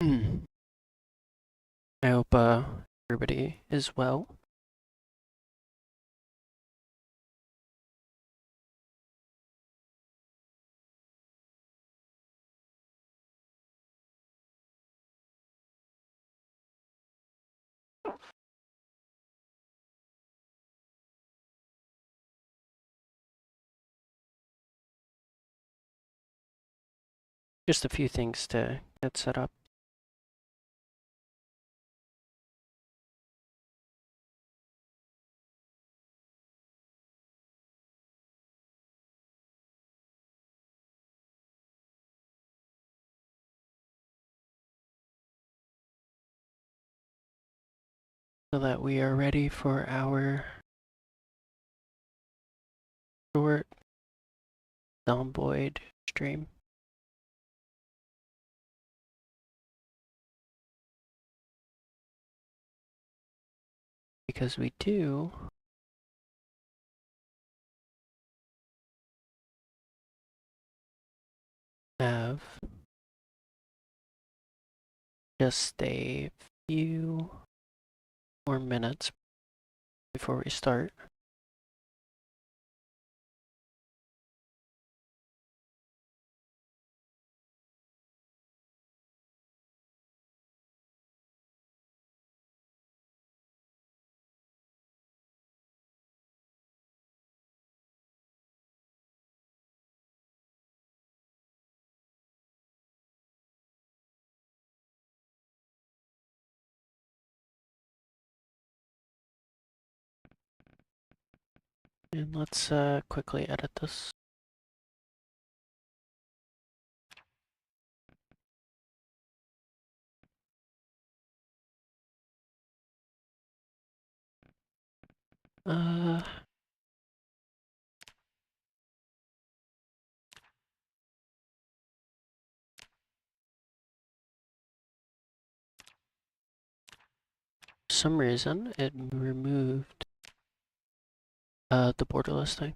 I hope everybody is well. Just a few things to get set up. So that we are ready for our short zomboid stream. Because we do have just a few more minutes before we start. And let's quickly edit this. For some reason it removed the border listing.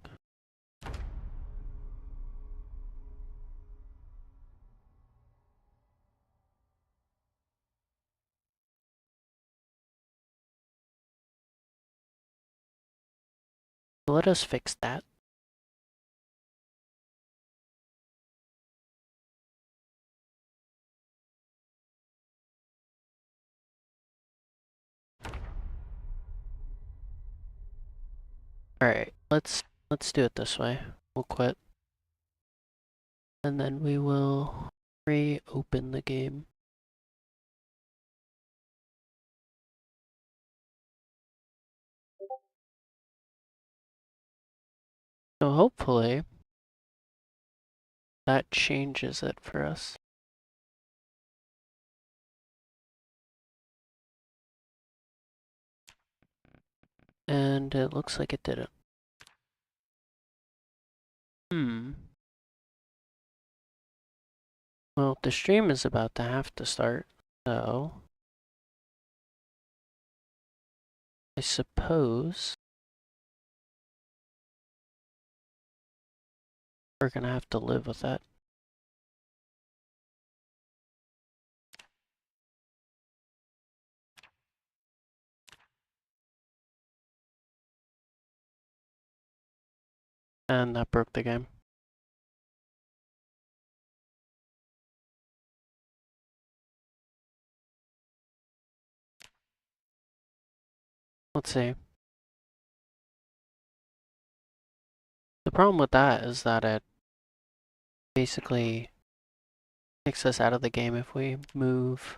So let us fix that. Alright, let's do it this way. We'll quit. And then we will reopen the game. So hopefully that changes it for us. And it looks like it didn't. Well, the stream is about to have to start, so I suppose we're gonna have to live with that. And that broke the game. Let's see. The problem with that is that it basically kicks us out of the game if we move.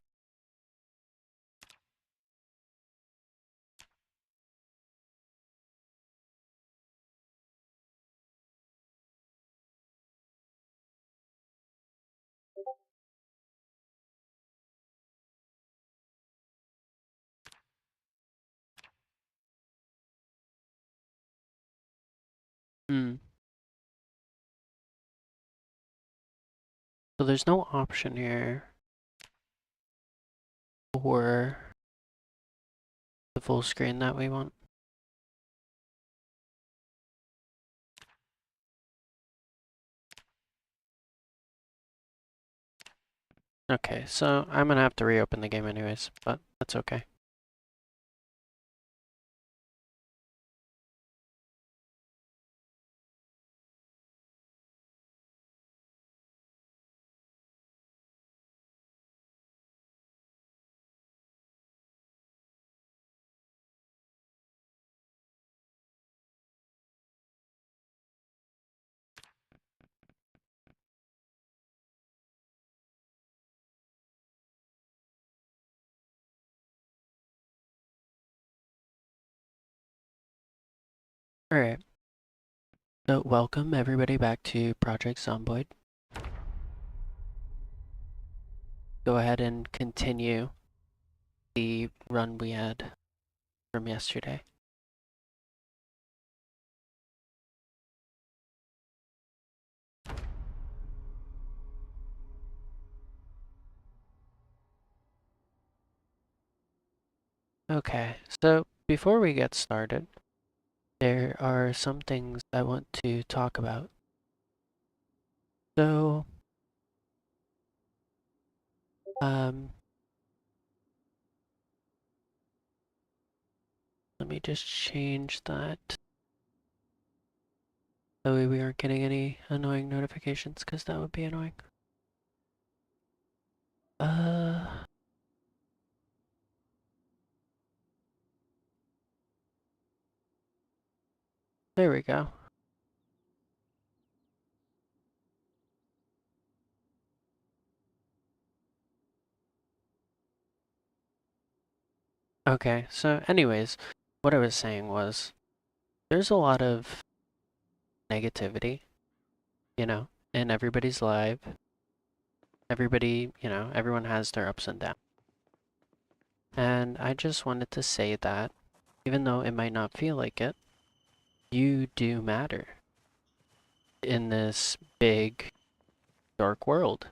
So there's no option here for the full screen that we want. Okay, so I'm gonna have to reopen the game anyways, but that's okay. Alright, so welcome everybody back to Project Zomboid. Go ahead and continue the run we had from yesterday. Okay, so before we get started, there are some things I want to talk about. So, um, let me just change that. That way we aren't getting any annoying notifications, because that would be annoying. Uh, there we go. Okay, so anyways, what I was saying was, there's a lot of negativity, in everybody's life. Everybody, everyone has their ups and downs. And I just wanted to say that, even though it might not feel like it, you do matter in this big, dark world.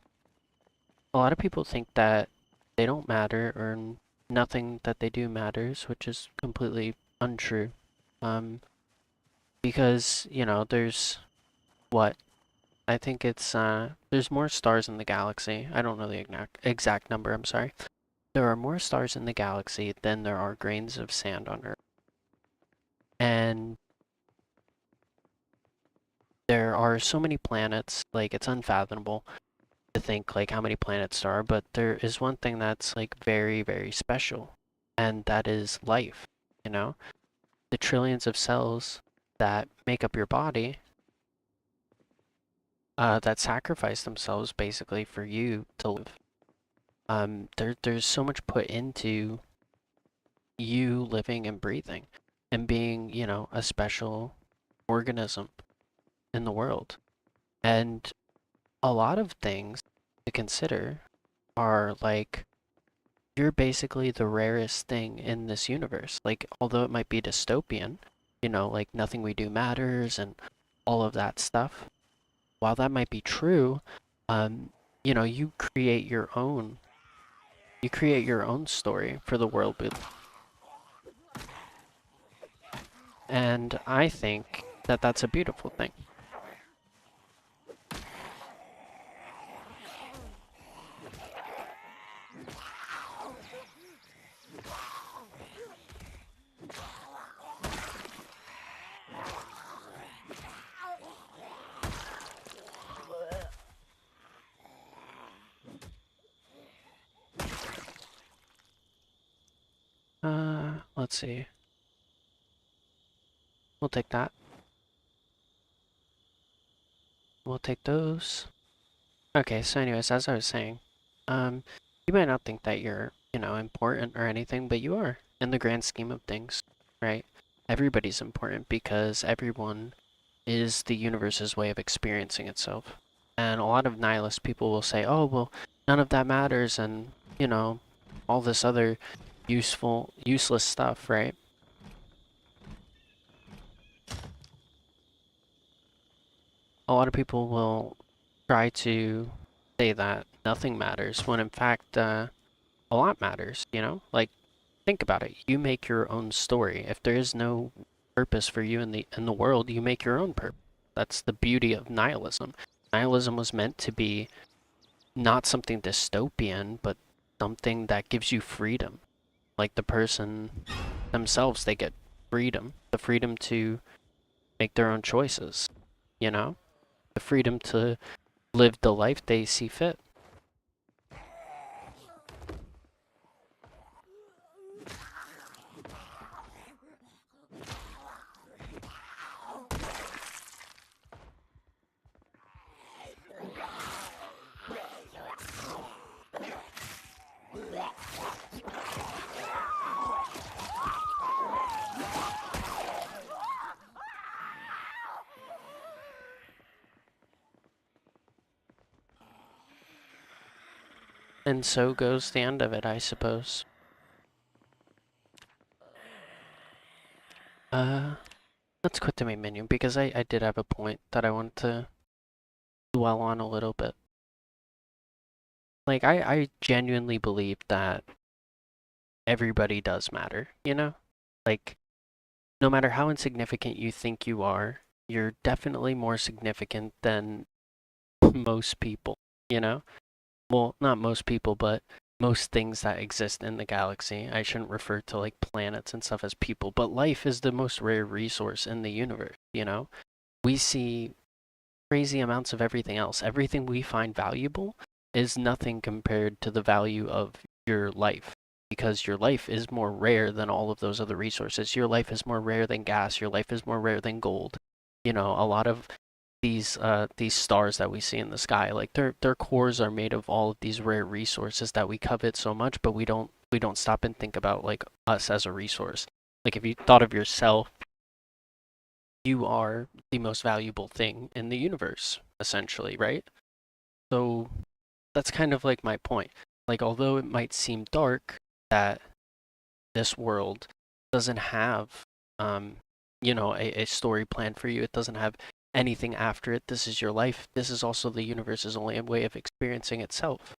A lot of people think that they don't matter or nothing that they do matters, which is completely untrue. Um, because, there's what? I think there's more stars in the galaxy. I don't know the exact number, I'm sorry. There are more stars in the galaxy than there are grains of sand on Earth. And there are so many planets, like it's unfathomable to think like how many planets there are, but there is one thing that's like very, very special, and that is life, you know? The trillions of cells that make up your body, that sacrifice themselves basically for you to live. There's so much put into you living and breathing and being, a special organism in the world. And a lot of things to consider are like you're basically the rarest thing in this universe. Like, although it might be dystopian, like nothing we do matters and all of that stuff, while that might be true, um, you create your own story for the world. And I think that that's a beautiful thing. Let's see. We'll take that. We'll take those. Okay, so anyways, as I was saying, you might not think that you're, important or anything, but you are in the grand scheme of things, right? Everybody's important because everyone is the universe's way of experiencing itself. And a lot of nihilist people will say, oh, well, none of that matters and, all this other useless stuff, right? A lot of people will try to say that nothing matters when in fact, a lot matters, Like, think about it. You make your own story. If there is no purpose for you in the world, you make your own purpose. That's the beauty of nihilism. Nihilism was meant to be not something dystopian, but something that gives you freedom. Like the person themselves, they get freedom, the freedom to make their own choices, you know? The freedom to live the life they see fit. And so goes the end of it, I suppose. Uh, let's quit the main menu because I did have a point that I wanted to dwell on a little bit. Like, I genuinely believe that everybody does matter, you know? Like, no matter how insignificant you think you are, you're definitely more significant than most people, you know? Well, not most people, but most things that exist in the galaxy. I shouldn't refer to like planets and stuff as people, but life is the most rare resource in the universe, you know? We see crazy amounts of everything else. Everything we find valuable is nothing compared to the value of your life because your life is more rare than all of those other resources. Your life is more rare than gas, your life is more rare than gold. You know, a lot of these stars that we see in the sky, like their cores are made of all of these rare resources that we covet so much, but we don't stop and think about like us as a resource. Like if you thought of yourself, you are the most valuable thing in the universe, essentially, right? So that's kind of like my point. Like, although it might seem dark that this world doesn't have, um, a story planned for you, it doesn't have anything after it. This is your life. This is also the universe's only way of experiencing itself.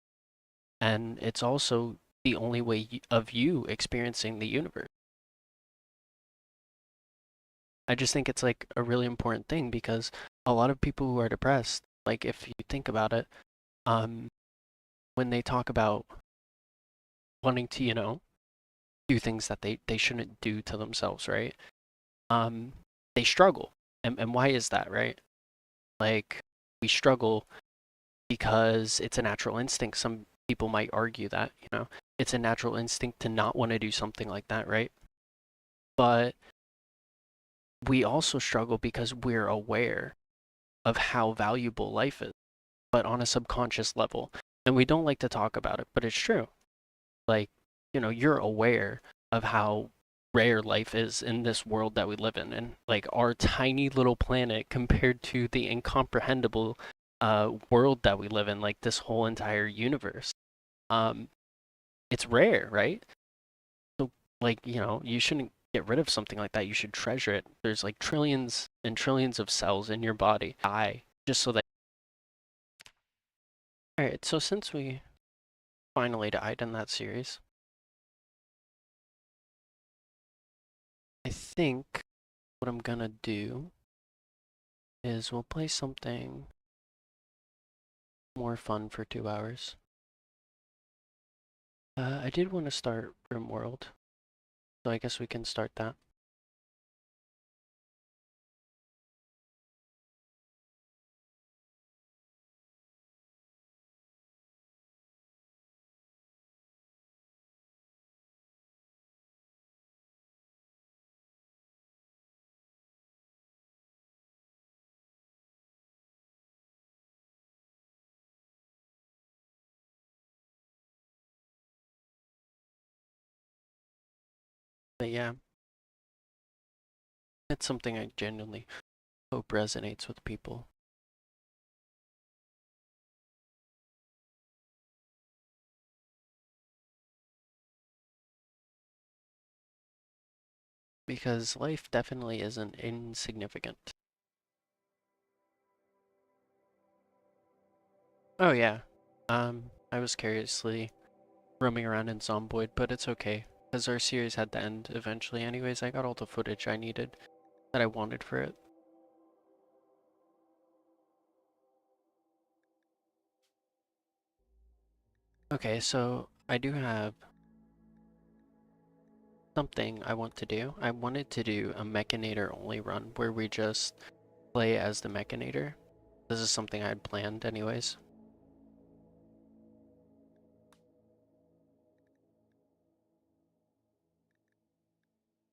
And it's also the only way of you experiencing the universe. I just think it's like a really important thing because a lot of people who are depressed, like if you think about it, um, when they talk about wanting to, do things that they shouldn't do to themselves, right? Um, they struggle. And why is that, right? Like we struggle because it's a natural instinct. Some people might argue that, it's a natural instinct to not want to do something like that, right? But we also struggle because we're aware of how valuable life is, but on a subconscious level. And we don't like to talk about it, but it's true. Like, you're aware of how rare life is in this world that we live in and like our tiny little planet compared to the incomprehensible world that we live in, like this whole entire universe. Um, it's rare, right? So like, you shouldn't get rid of something like that. You should treasure it. There's like trillions and trillions of cells in your body. Die just so that. All right, so since we finally died in that series, I think what I'm gonna do is we'll play something more fun for 2 hours. I did want to start rimworld, so I guess we can start that. But yeah, it's something I genuinely hope resonates with people. Because life definitely isn't insignificant. Oh yeah, I was curiously roaming around in Zomboid, but it's okay. Because our series had to end eventually anyways, I got all the footage I needed that I wanted for it. Okay, so I do have something I want to do. I wanted to do a Mechanator only run where we just play as the Mechanator. This is something I had planned anyways.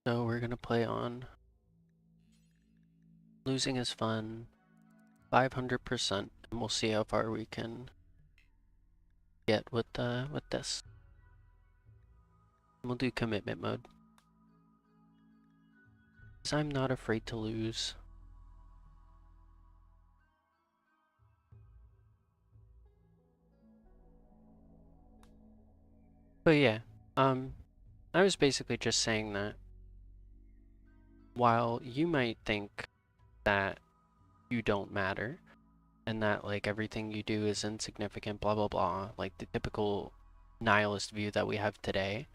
So we're gonna play on losing is fun, 500%, and we'll see how far we can get with this. We'll do commitment mode. 'Cause I'm not afraid to lose. But yeah, I was basically just saying that while you might think that you don't matter and that like everything you do is insignificant, blah blah blah, like the typical nihilist view that we have today,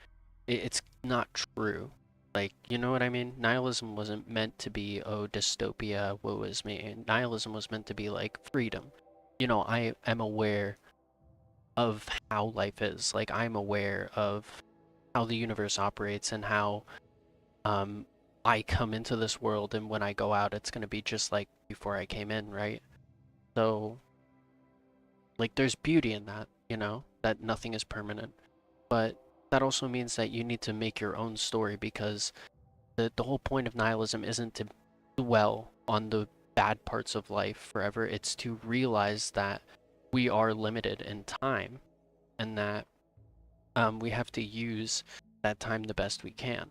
it's not true. Like, you know what I mean? Nihilism wasn't meant to be, oh, dystopia, woe is me. Nihilism was meant to be like freedom. You know, I am aware of how life is. Like, I'm aware of how the universe operates and how um, I come into this world, and when I go out, it's going to be just like before I came in, right? So, like, there's beauty in that, you know, that nothing is permanent. But that also means that you need to make your own story because the whole point of nihilism isn't to dwell on the bad parts of life forever. It's to realize that we are limited in time and that we have to use that time the best we can.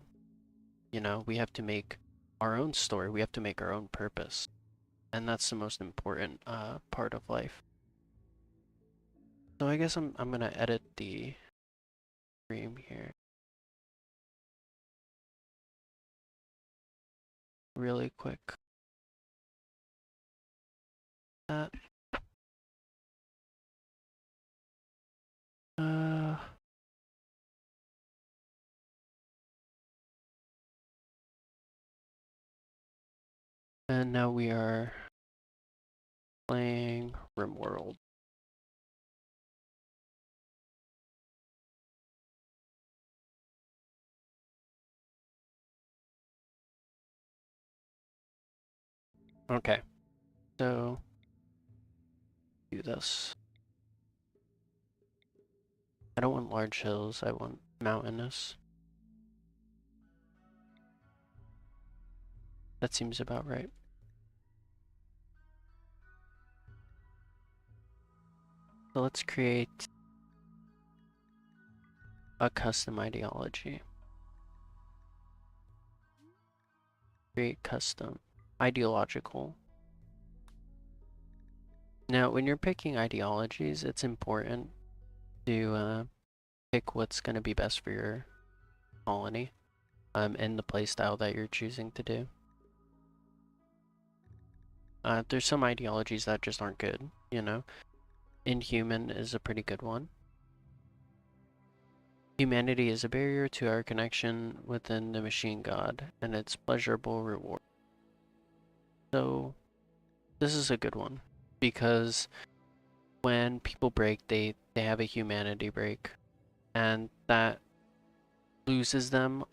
You know, we have to make our own story. We have to make our own purpose. And that's the most important part of life. So I guess I'm gonna edit the stream here really quick. Uh, uh, and now we are playing RimWorld. Okay, so do this. I don't want large hills, I want mountainous. That seems about right. So let's create a custom ideology. Create custom ideological. Now, when you're picking ideologies, it's important to pick what's going to be best for your colony and the playstyle that you're choosing to do. There's some ideologies that just aren't good, you know. Inhuman is a pretty good one. Humanity is a barrier to our connection within the machine god and its pleasurable reward. So this is a good one because when people break, they have a humanity break, and that loses them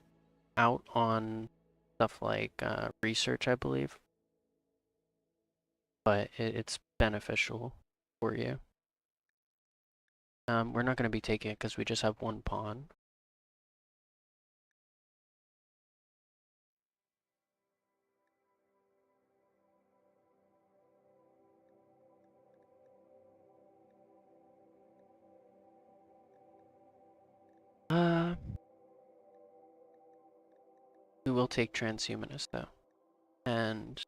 out on stuff like research, I believe, but it's beneficial for you. We're not going to be taking it because we just have one pawn. Uh, we will take transhumanist though, and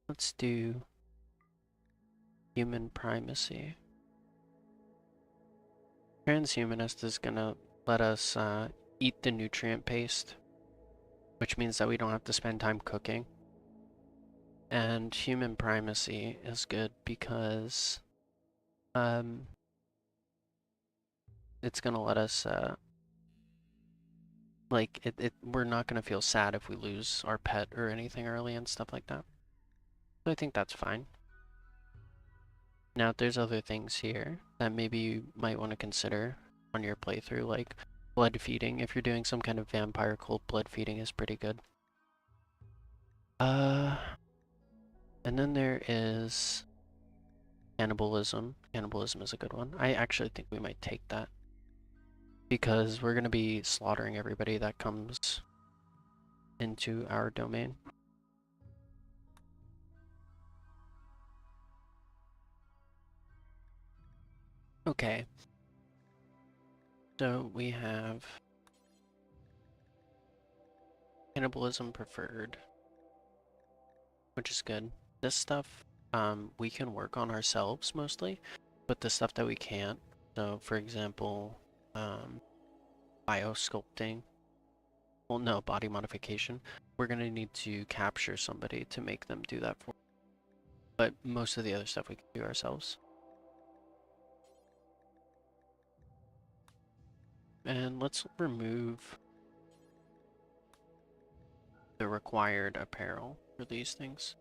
let's do human primacy. Transhumanist is gonna let us eat the nutrient paste, which means that we don't have to spend time cooking. And human primacy is good because um, it's gonna let us like we're not gonna feel sad if we lose our pet or anything early and stuff like that. So I think that's fine. Now, there's other things here that maybe you might want to consider on your playthrough, like blood feeding. If you're doing some kind of vampire cult, blood feeding is pretty good. And then there is cannibalism. Cannibalism is a good one. I actually think we might take that because we're going to be slaughtering everybody that comes into our domain. Okay. So we have cannibalism preferred, which is good. This stuff we can work on ourselves mostly, but the stuff that we can't, so for example, biosculpting, well no, body modification, we're gonna need to capture somebody to make them do that for us. But most of the other stuff we can do ourselves. And let's remove the required apparel for these things.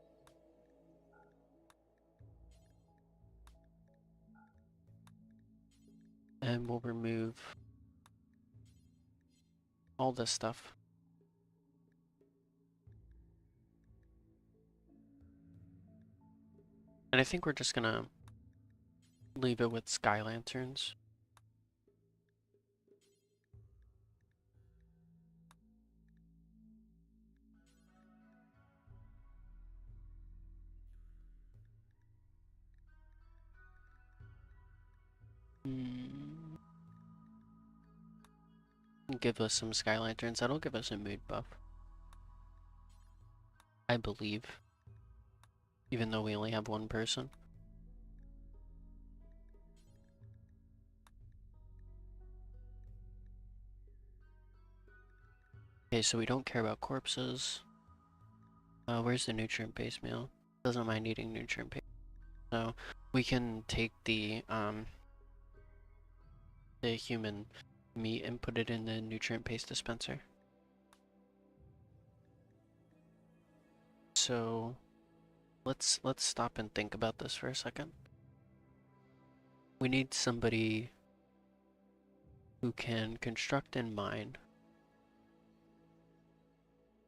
And we'll remove all this stuff. And I think we're just gonna leave it with sky lanterns. Give us some sky lanterns. That'll give us a mood buff, I believe, even though we only have one person. Okay, so we don't care about corpses. Where's the nutrient-based meal? Doesn't mind eating nutrient-based. So we can take the human meat and put it in the nutrient-based dispenser. So let's stop and think about this for a second. We need somebody who can construct and mine.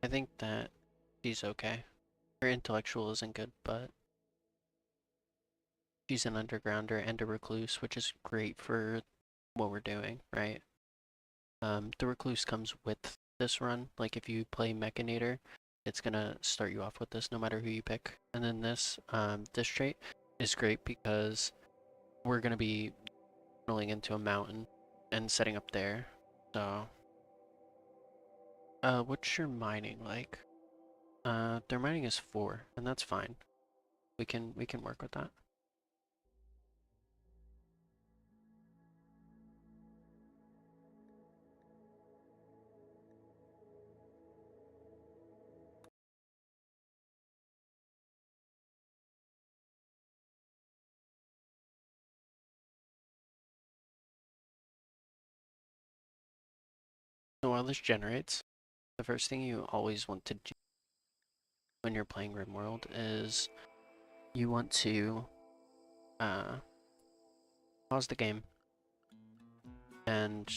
I think that she's okay. Her intellectual isn't good, but she's an undergrounder and a recluse, which is great for what we're doing, right? The recluse comes with this run. Like if you play Mechanator, it's gonna start you off with this no matter who you pick. And then this trait is great because we're gonna be rolling into a mountain and setting up there. So, what's your mining like? Their mining is 4, and that's fine. We can work with that. So while this generates, the first thing you always want to do when you're playing RimWorld is you want to pause the game, and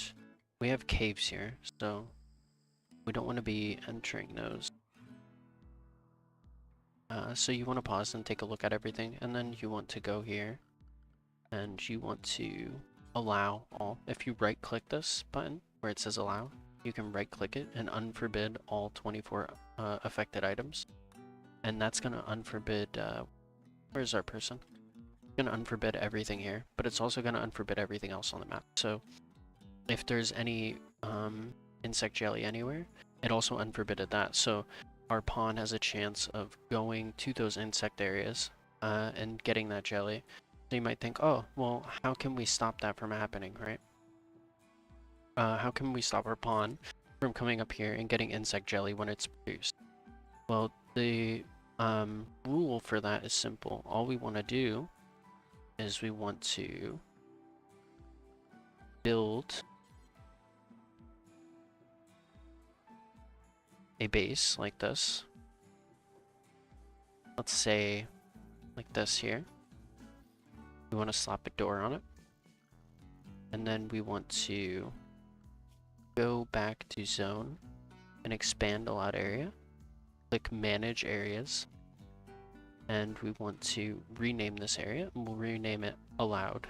we have caves here, so we don't want to be entering those. So you want to pause and take a look at everything, and then you want to go here, and you want to allow all. If you right click this button where it says allow, you can right click it and unforbid all 24 affected items. And that's going to unforbid, where's our person? It's going to unforbid everything here, but it's also going to unforbid everything else on the map. So if there's any insect jelly anywhere, it also unforbided that. So our pawn has a chance of going to those insect areas and getting that jelly. So you might think, oh, well, how can we stop that from happening, right? How can we stop our pawn from coming up here and getting insect jelly when it's produced? Well, the rule for that is simple. All we want to do is we want to build a base like this. Let's say like this here. We want to slap a door on it. And then we want to go back to zone and expand allowed area. Click manage areas. And we want to rename this area, and we'll rename it allowed.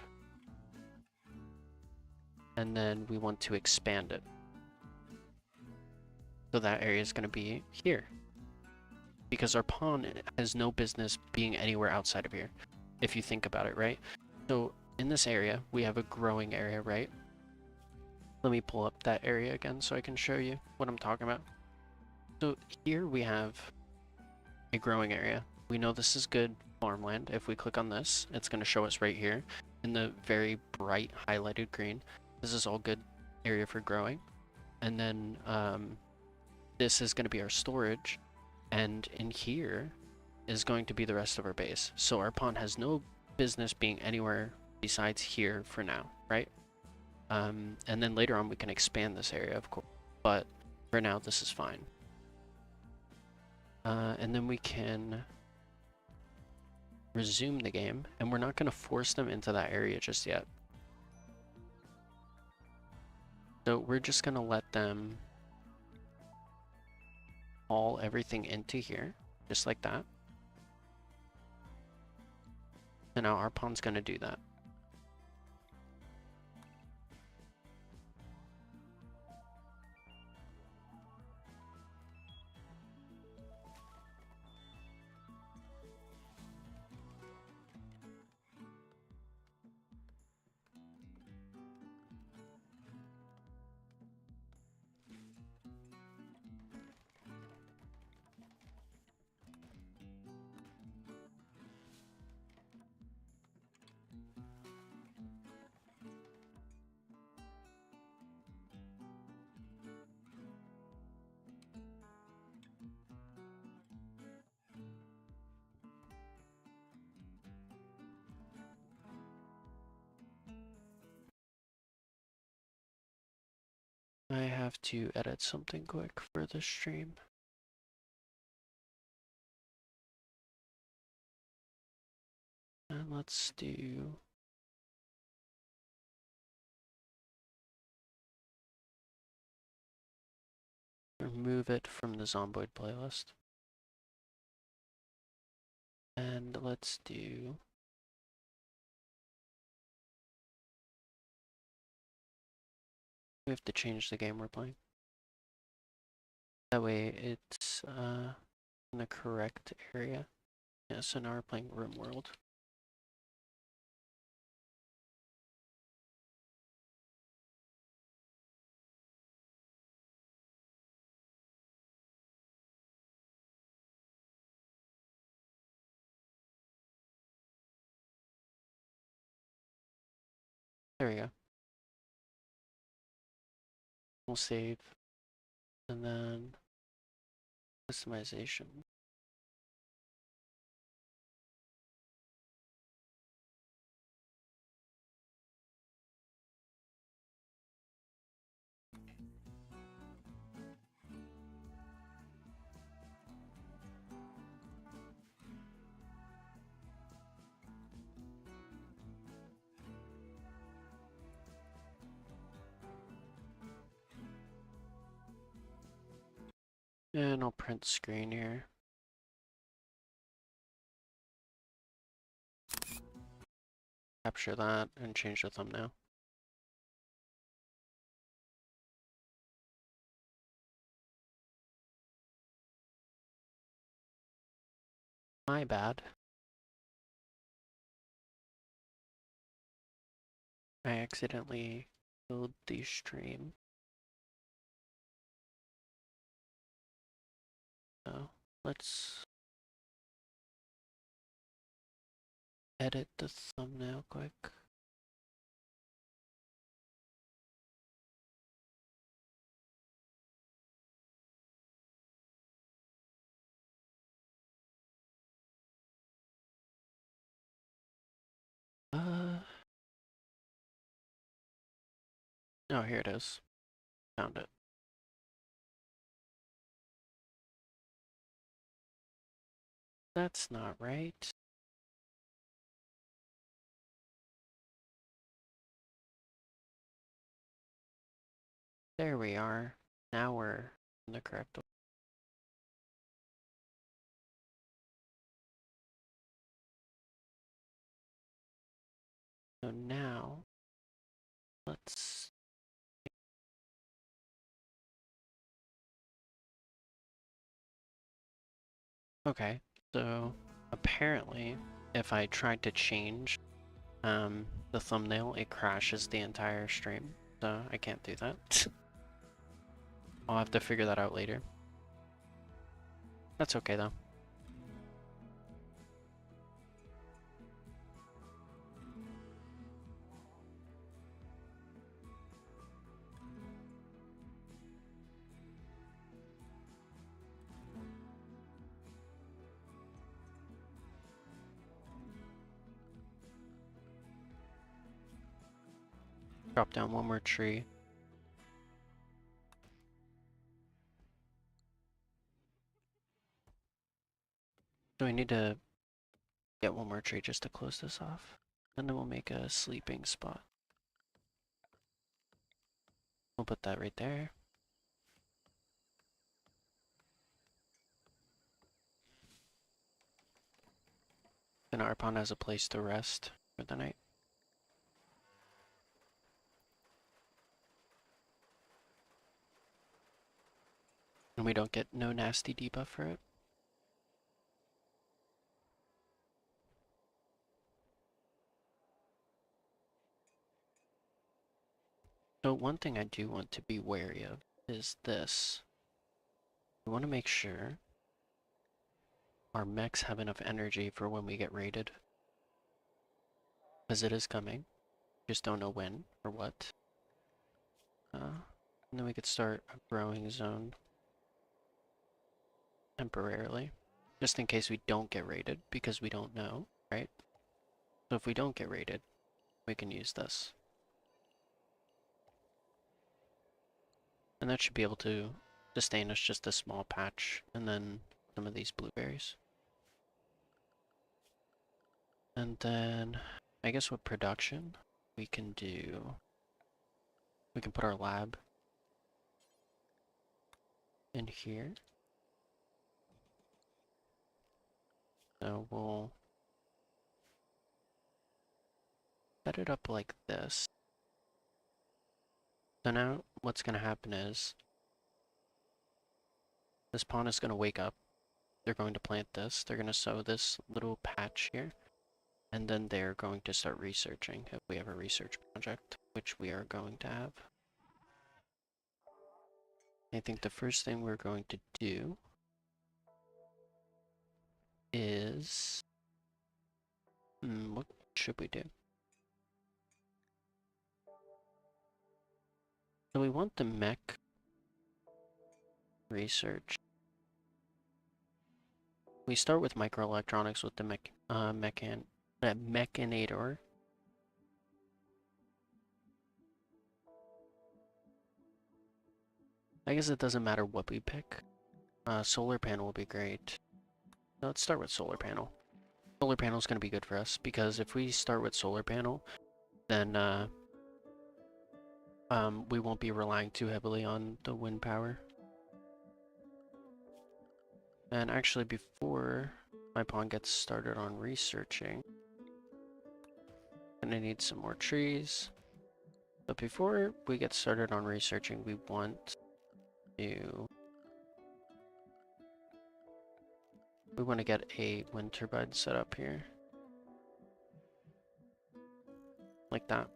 And then we want to expand it. So that area is going to be here. Because our pawn has no business being anywhere outside of here, if you think about it, right? So in this area, we have a growing area, right? Let me pull up that area again so I can show you what I'm talking about. So here we have a growing area. We know this is good farmland. If we click on this, it's going to show us right here in the very bright highlighted green. This is all good area for growing. And then this is going to be our storage. And in here is going to be the rest of our base. So our pawn has no business being anywhere besides here for now, right? And then later on we can expand this area, of course. But for now, this is fine. And then we can resume the game, and we're not going to force them into that area just yet. So we're just going to let them haul everything into here, just like that. And now our pawn's going to do that. I have to edit something quick for the stream. And let's do... remove it from the zomboid playlist. And let's do... we have to change the game we're playing. That way it's in the correct area. Yeah, so now we're playing rimworld. There we go. We'll save. And then customization. And I'll print screen here. Capture that and change the thumbnail. My bad. I accidentally killed the stream. So let's edit the thumbnail quick. Oh, here it is. Found it. That's not right. There we are. Now we're in the correct way. So now, let's... Okay, so apparently, if I tried to change the thumbnail, it crashes the entire stream. So I can't do that. I'll have to figure that out later. That's okay though. Drop down one more tree. So we need to get one more tree just to close this off. And then we'll make a sleeping spot. We'll put that right there. Then our pawn has a place to rest for the night. And we don't get no nasty debuff for it. So one thing I do want to be wary of is this. We want to make sure our mechs have enough energy for when we get raided. Because it is coming. Just don't know when or what. And then we could start a growing zone temporarily. Just in case we don't get raided, because we don't know, right? So if we don't get raided, we can use this. And that should be able to sustain us just a small patch, and then some of these blueberries. And then, I guess with production, we can do... We can put our lab in here. So we'll set it up like this. So now what's going to happen is this pawn is going to wake up. They're going to plant this. They're going to sow this little patch here. And then they're going to start researching if we have a research project, which we are going to have. I think the first thing we're going to do is... what should we do? So we want the mech research. We start with microelectronics with the mechanator. I guess it doesn't matter what we pick. Solar panel will be great. So let's start with solar panel. Solar panel is going to be good for us because if we start with solar panel, then we won't be relying too heavily on the wind power. And actually, before my pawn gets started on researching, I'm gonna need some more trees. But before we get started on researching, we want to get a wind turbine set up here. Like that.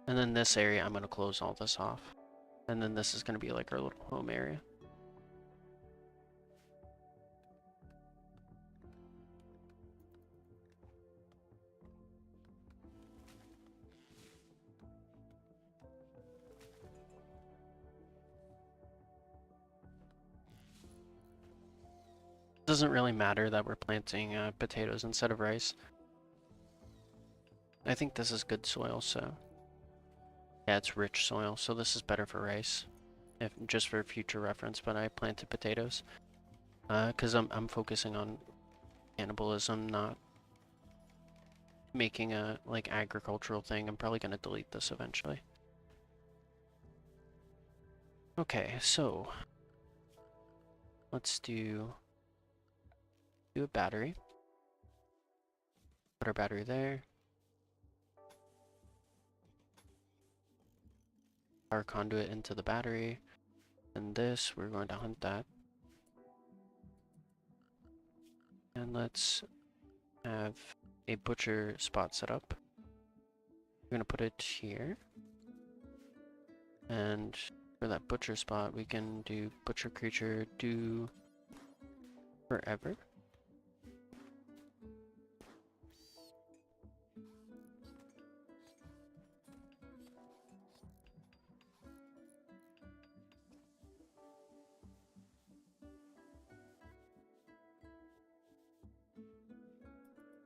And then this area, I'm gonna close all this off. And then this is gonna be like our little home area. It doesn't really matter that we're planting potatoes instead of rice. I think this is good soil, so... Yeah, it's rich soil, so this is better for rice. Just for future reference, but I planted potatoes. Because I'm focusing on cannibalism, not making a, like, agricultural thing. I'm probably gonna delete this eventually. Okay, so let's do a battery. Put our battery there. Power conduit into the battery. And this, we're going to hunt that. And let's have a butcher spot set up. We're gonna put it here. And for that butcher spot, we can do butcher creature do forever.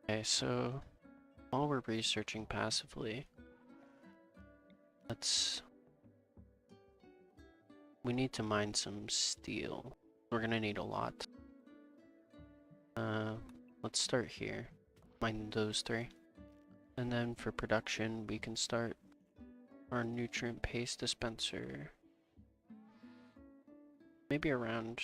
Okay, so while we're researching passively, we need to mine some steel. We're gonna need a lot. Let's start here. Mine those 3. And then for production, we can start our nutrient paste dispenser. Maybe around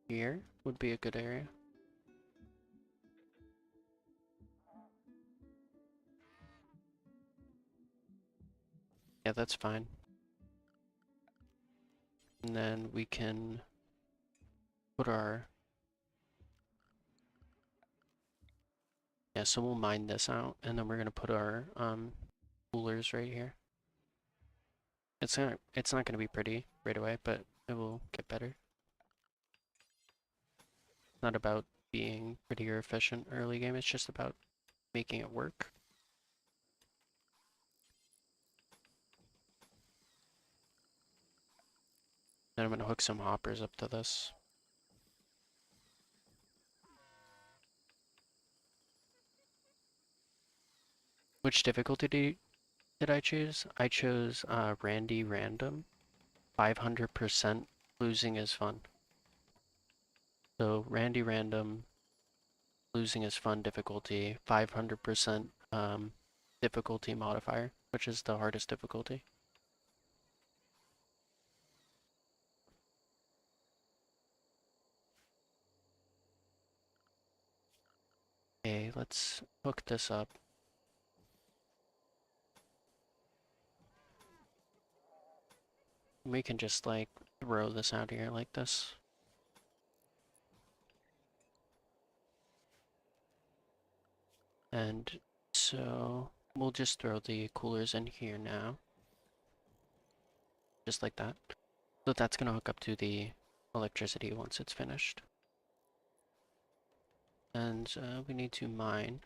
here would be a good area. Yeah, that's fine. And then we can put our... Yeah, so we'll mine this out, and then we're gonna put our coolers right here. It's not gonna be pretty right away, but it will get better. It's not about being pretty or efficient early game, it's just about making it work. Then I'm gonna hook some hoppers up to this. Which difficulty did I choose? I chose Randy Random. 500% losing is fun. So Randy Random, losing is fun difficulty, 500% difficulty modifier, which is the hardest difficulty. Okay, let's hook this up. We can just like throw this out here like this. And so we'll just throw the coolers in here now. Just like that. So that's gonna hook up to the electricity once it's finished. And we need to mine.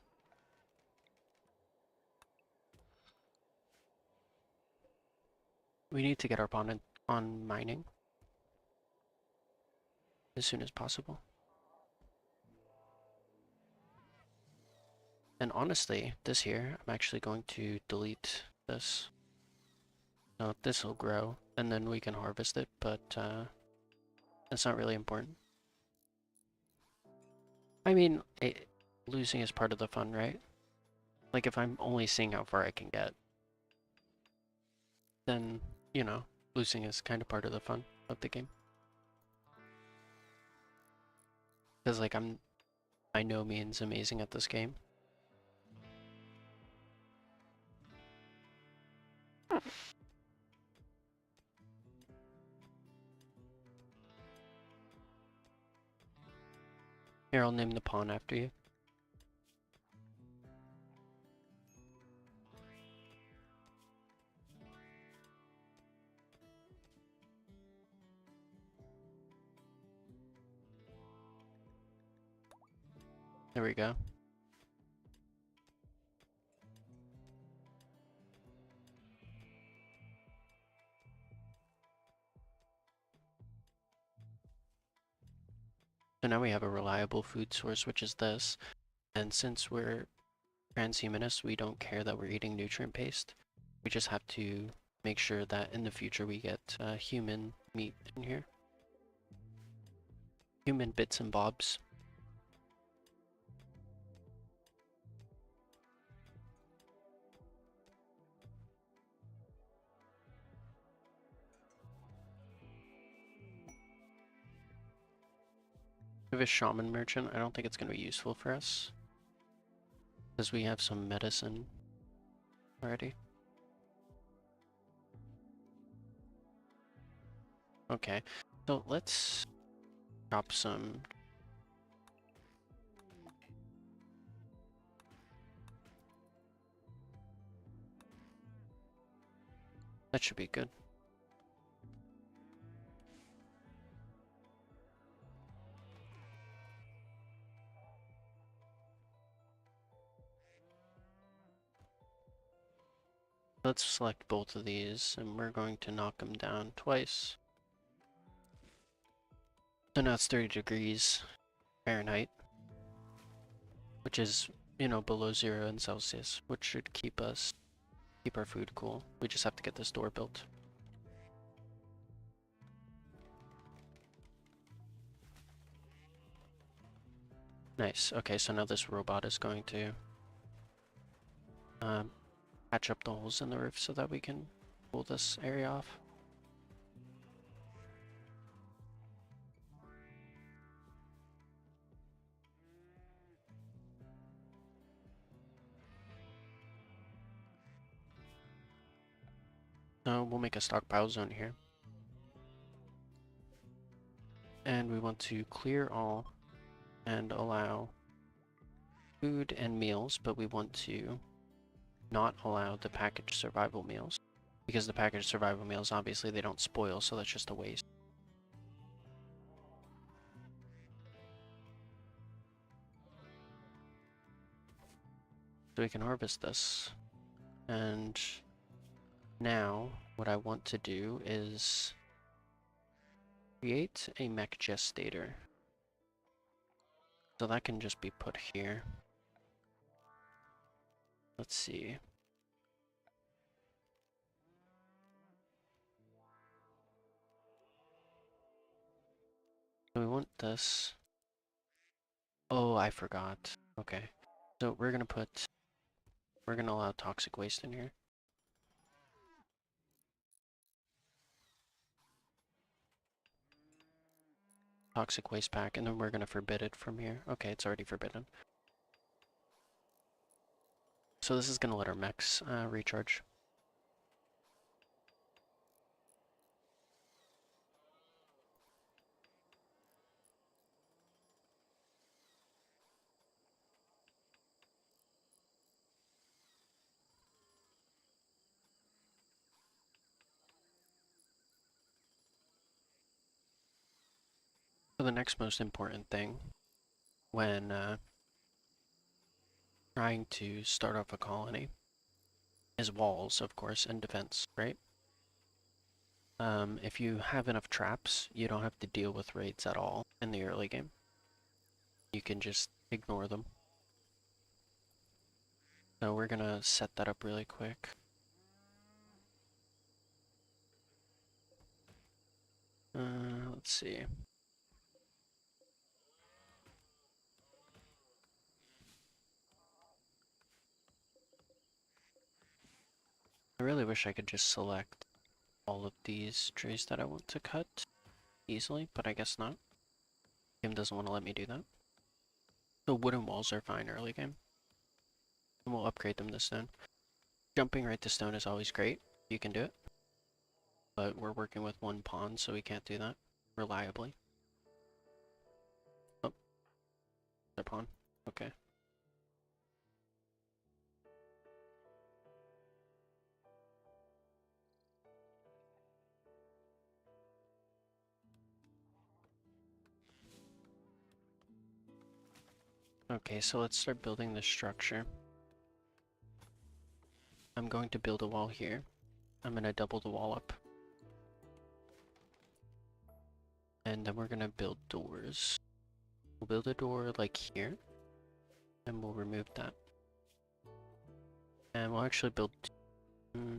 We need to get our opponent on mining as soon as possible. And honestly, this here, I'm actually going to delete this. So this will grow, and then we can harvest it, but that's not really important. I mean, losing is part of the fun, right? Like if I'm only seeing how far I can get, then, you know, losing is kind of part of the fun of the game. Because like I'm by no means amazing at this game. Here, I'll name the pawn after you. There we go. So now we have a reliable food source, which is this. And since we're transhumanists, we don't care that we're eating nutrient paste. We just have to make sure that in the future we get human meat in here. Human bits and bobs. have a shaman merchant. I don't think it's going to be useful for us. Because we have some medicine already. Okay, so let's chop some. That should be good. Let's select both of these, and we're going to knock them down twice. So now it's 30 degrees Fahrenheit, which is, you know, below 0 in Celsius, which should keep our food cool. We just have to get this door built. Nice. Okay, so now this robot is going to patch up the holes in the roof so that we can pull this area off. So we'll make a stockpile zone here. And we want to clear all and allow food and meals, but we want to not allow the packaged survival meals. Because the packaged survival meals, obviously, they don't spoil, so that's just a waste. So we can harvest this. And now, what I want to do is create a mech gestator. So that can just be put here. Let's see. So we want this. Oh, I forgot. Okay. So we're gonna allow toxic waste in here. Toxic waste pack, and then we're gonna forbid it from here. Okay, it's already forbidden. So this is gonna let our mechs recharge. So the next most important thing when trying to start off a colony is walls, of course, and defense, right? If you have enough traps, you don't have to deal with raids at all in the early game. You can just ignore them. So we're gonna set that up really quick. Let's see. I really wish I could just select all of these trees that I want to cut easily, but I guess not. Game doesn't want to let me do that. So wooden walls are fine early game. And we'll upgrade them to stone. Jumping right to stone is always great. You can do it. But we're working with one pawn, so we can't do that reliably. Oh, their pawn. Okay. Okay, so let's start building this structure. I'm going to build a wall here. I'm going to double the wall up. And then we're going to build doors. We'll build a door like here. And we'll remove that. And we'll actually build...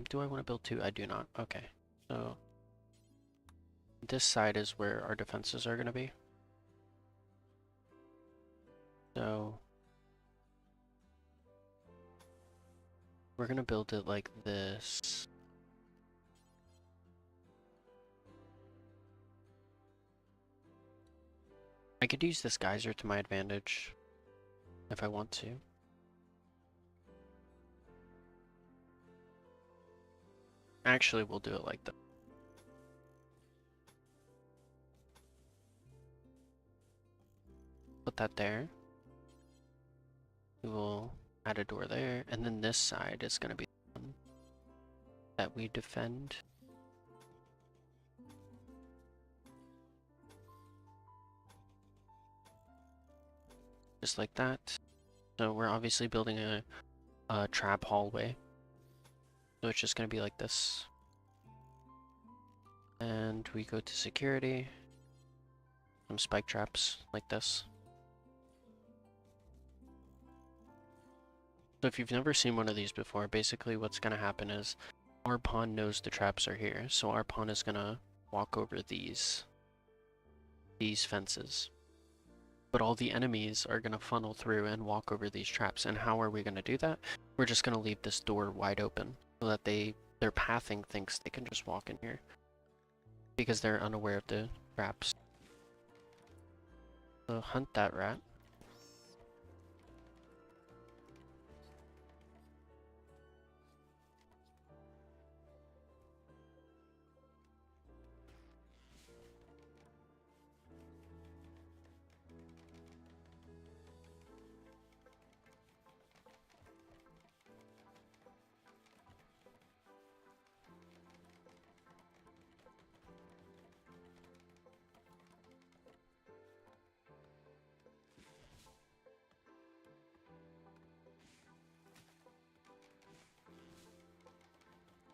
do I want to build two? I do not. Okay. So this side is where our defenses are going to be. So we're going to build it like this. I I could use this geyser to my advantage if I want to. Actually, we'll do it like that. Put that there. We will add a door there, and then this side is going to be the one that we defend. Just like that. So we're obviously building a trap hallway. So it's just going to be like this. And we go to security. Some spike traps like this. So if you've never seen one of these before, basically what's going to happen is our pawn knows the traps are here. So our pawn is going to walk over these fences. But all the enemies are going to funnel through and walk over these traps. And how are we going to do that? We're just going to leave this door wide open so that their pathing thinks they can just walk in here because they're unaware of the traps. So hunt that rat.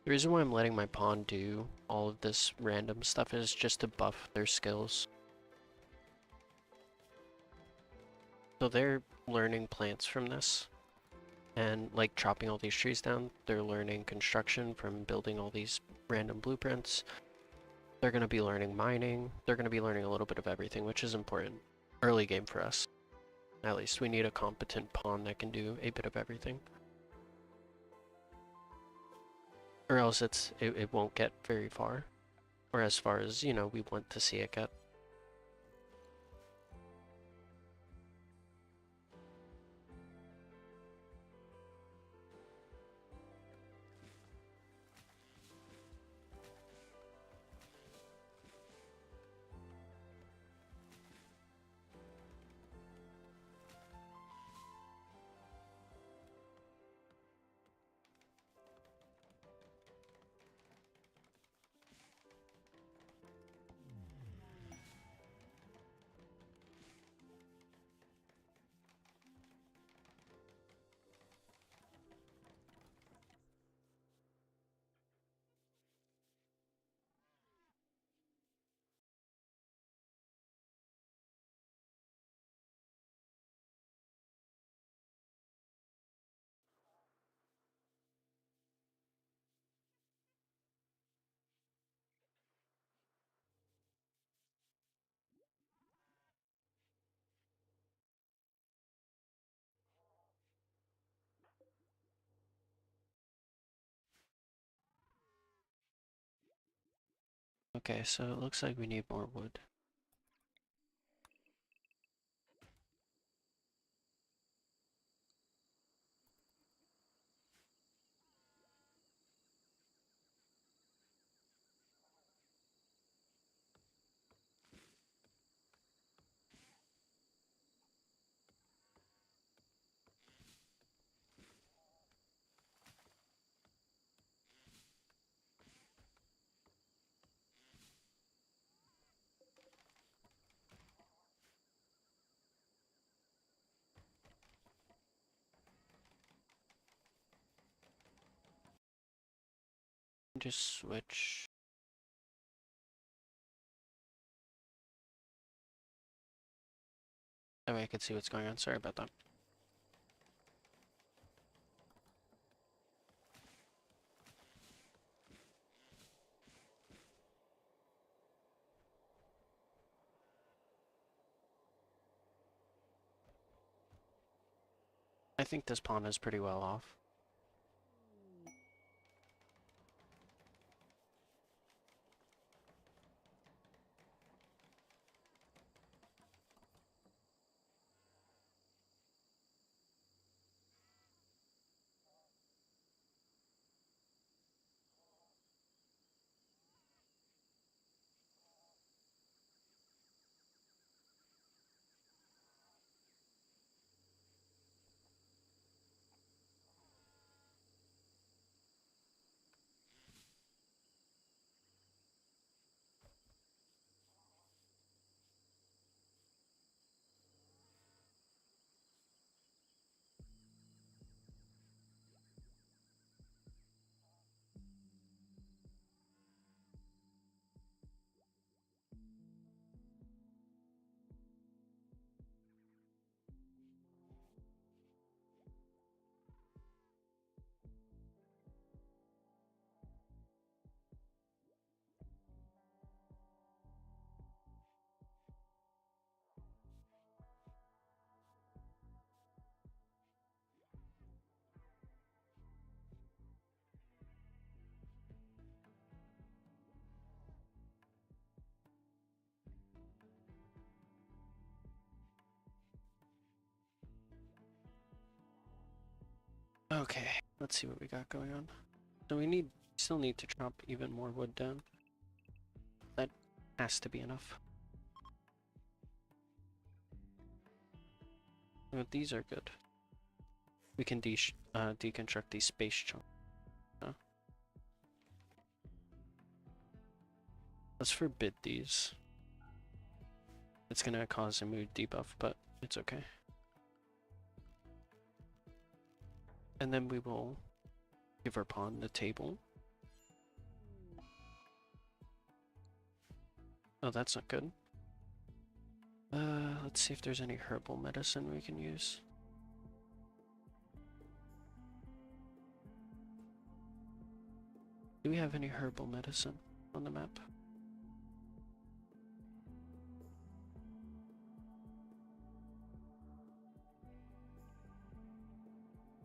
The reason why I'm letting my pawn do all of this random stuff is just to buff their skills. So they're learning plants from this. And like chopping all these trees down, they're learning construction from building all these random blueprints. They're going to be learning mining. They're going to be learning a little bit of everything, which is important. Early game for us. At least we need a competent pawn that can do a bit of everything. Or else it won't get very far. Or as far as, you know, we want to see it get. Okay, so it looks like we need more wood. Just switch. That way I could see what's going on. Sorry about that. I think this pawn is pretty well off. Okay, let's see what we got going on. So still need to chop even more wood down. That has to be enough. But these are good. We can deconstruct these space chunks. Let's forbid these. It's gonna cause a mood debuff, but it's okay. And then we will give our pawn the table. Oh, that's not good. Let's see if there's any herbal medicine we can use. Do we have any herbal medicine on the map?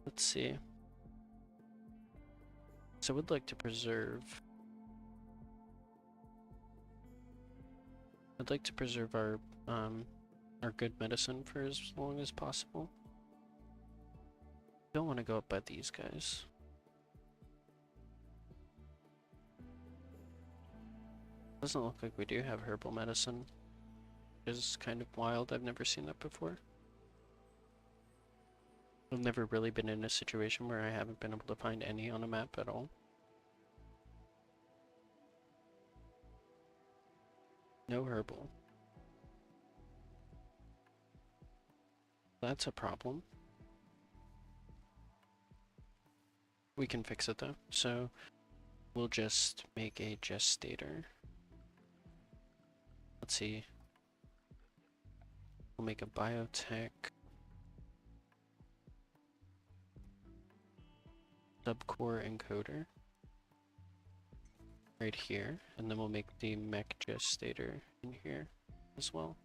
Let's see. So I would like to preserve... I'd like to preserve our good medicine for as long as possible. Don't want to go up by these guys. Doesn't look like we do have herbal medicine. Which is kind of wild. I've never seen that before. I've never really been in a situation where I haven't been able to find any on a map at all. No herbal. That's a problem. We can fix it though. So we'll just make a gestator. Let's see. We'll make a biotech subcore encoder right here, and then we'll make the mech gestator in here as well.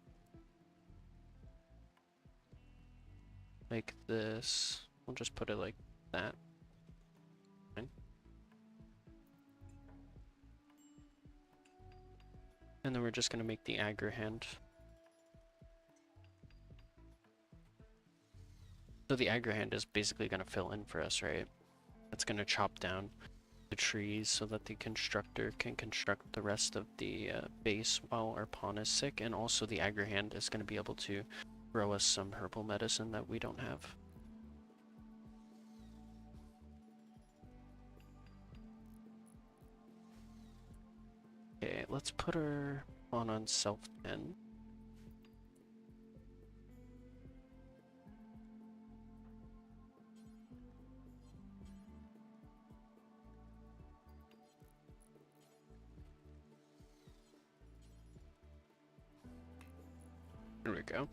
Like this. We'll just put it like that. Fine. And then we're just gonna make the aggro hand. So the aggro hand is basically gonna fill in for us, right? It's gonna chop down the trees so that the constructor can construct the rest of the base while our pawn is sick, and also the aggro hand is gonna be able to grow us some herbal medicine that we don't have. Okay, let's put our pawn on self 10. There we go.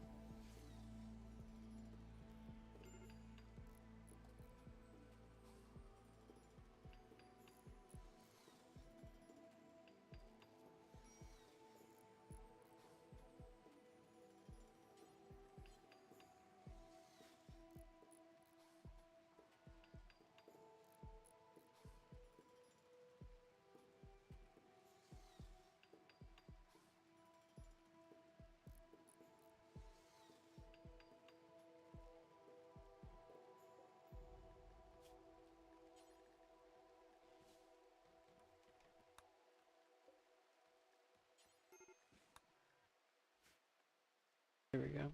There we go.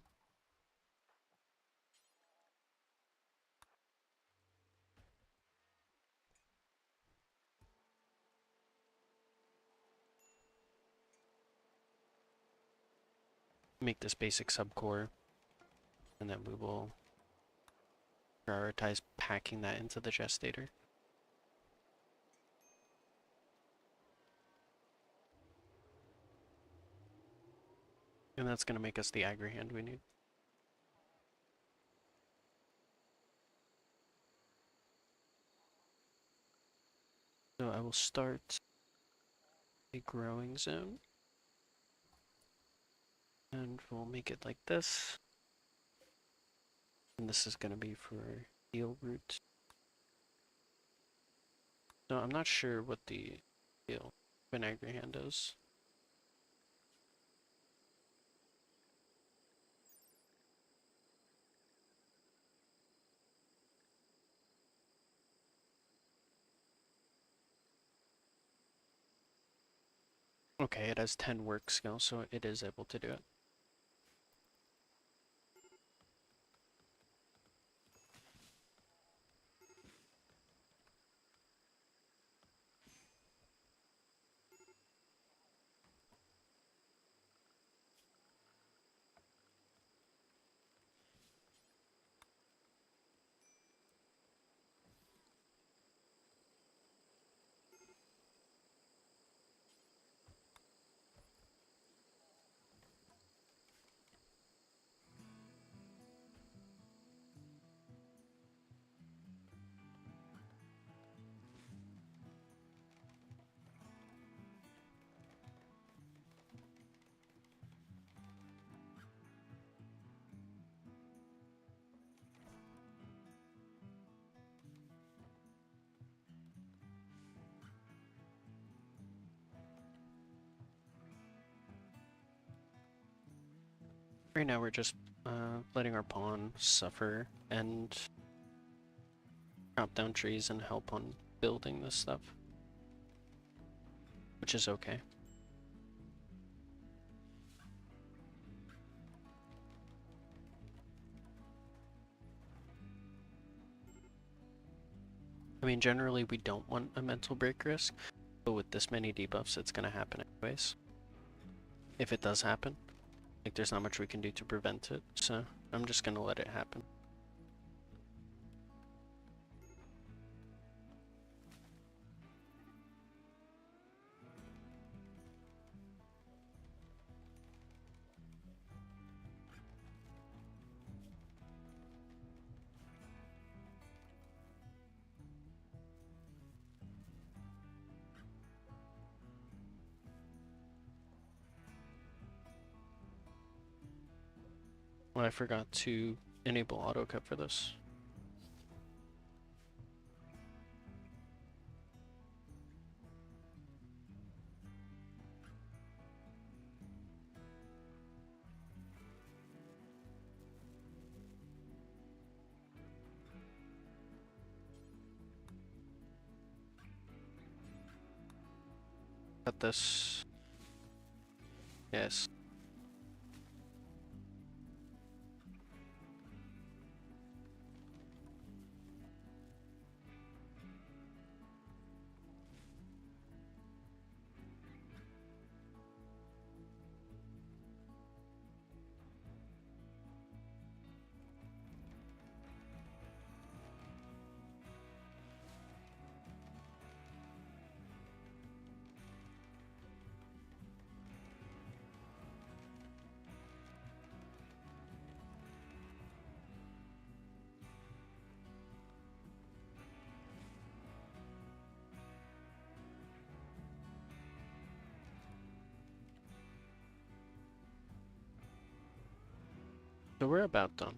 Make this basic subcore, and then we will prioritize packing that into the gestator. And that's going to make us the aggro hand we need. So I will start a growing zone. And we'll make it like this. And this is going to be for heal root. So I'm not sure what the heal vinegary hand is. Okay, it has 10 work skill, so it is able to do it. Right now we're just letting our pawn suffer and chop down trees and help on building this stuff, which is okay. I mean, generally we don't want a mental break risk, but with this many debuffs, it's gonna happen anyways. If it does happen, like there's not much we can do to prevent it, so I'm just gonna let it happen. Well, I forgot to enable auto cut for this. Cut this. Yes. So we're about done.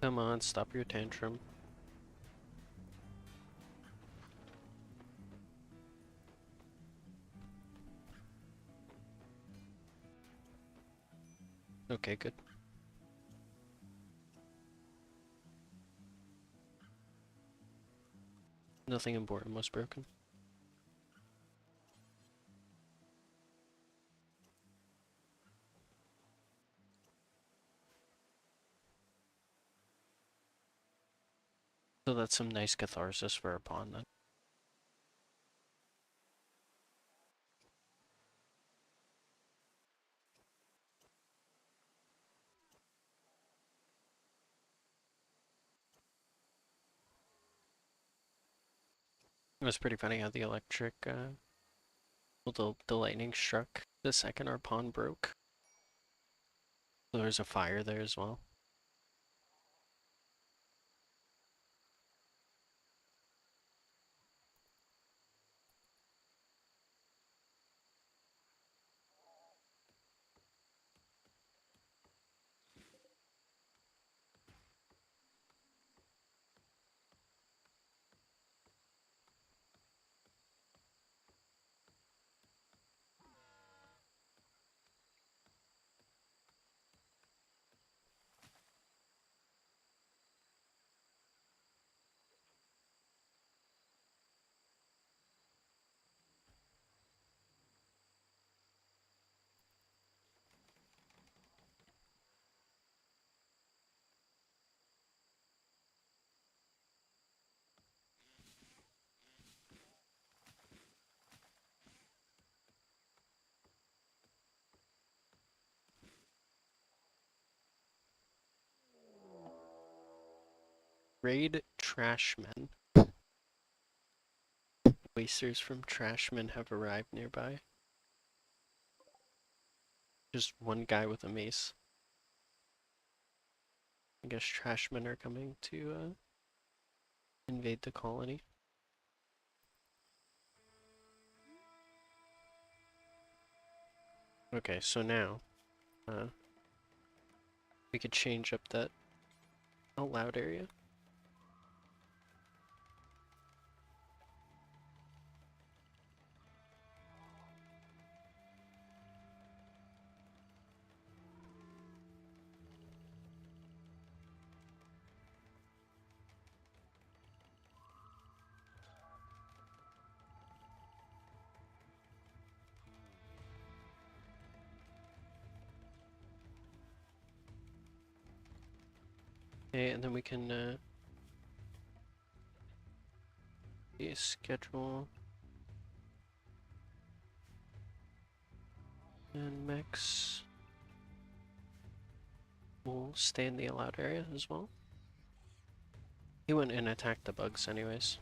Come on, stop your tantrum. Okay, good. Nothing important was broken. So that's some nice catharsis for our pawn then. It was pretty funny how the electric, well, the lightning struck the second our pond broke. So there's a fire there as well. Raid Trashmen. Wasters from Trashmen have arrived nearby. Just one guy with a mace. I guess Trashmen are coming to invade the colony. Okay, so now we could change up that out loud area. Okay, and then we can schedule and Max will stay in the allowed area as well. He went and attacked the bugs anyways.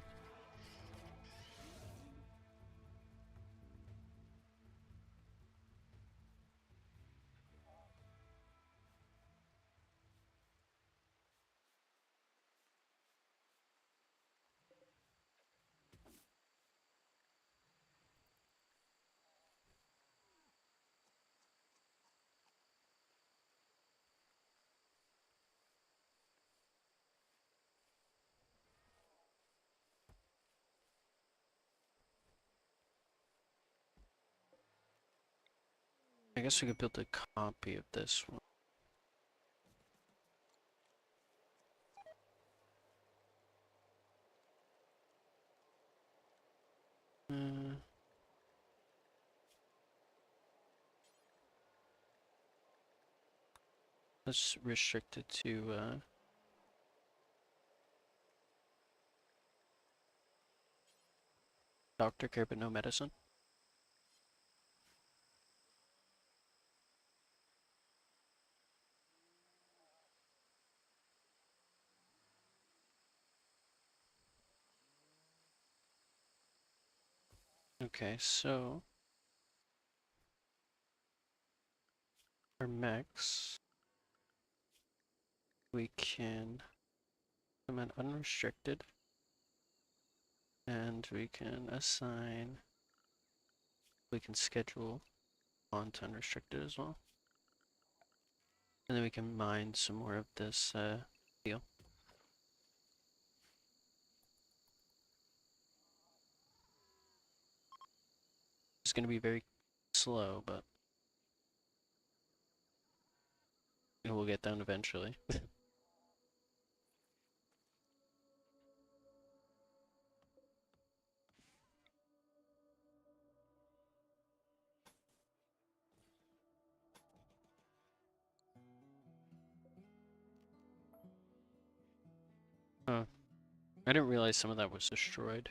I guess we could build a copy of this one. Let's restrict it to doctor care but no medicine. Okay, so for mechs, we can implement unrestricted, and we can assign, we can schedule on to unrestricted as well. And then we can mine some more of this deal. It's going to be very slow, but it will get done eventually. Oh, I didn't realize some of that was destroyed.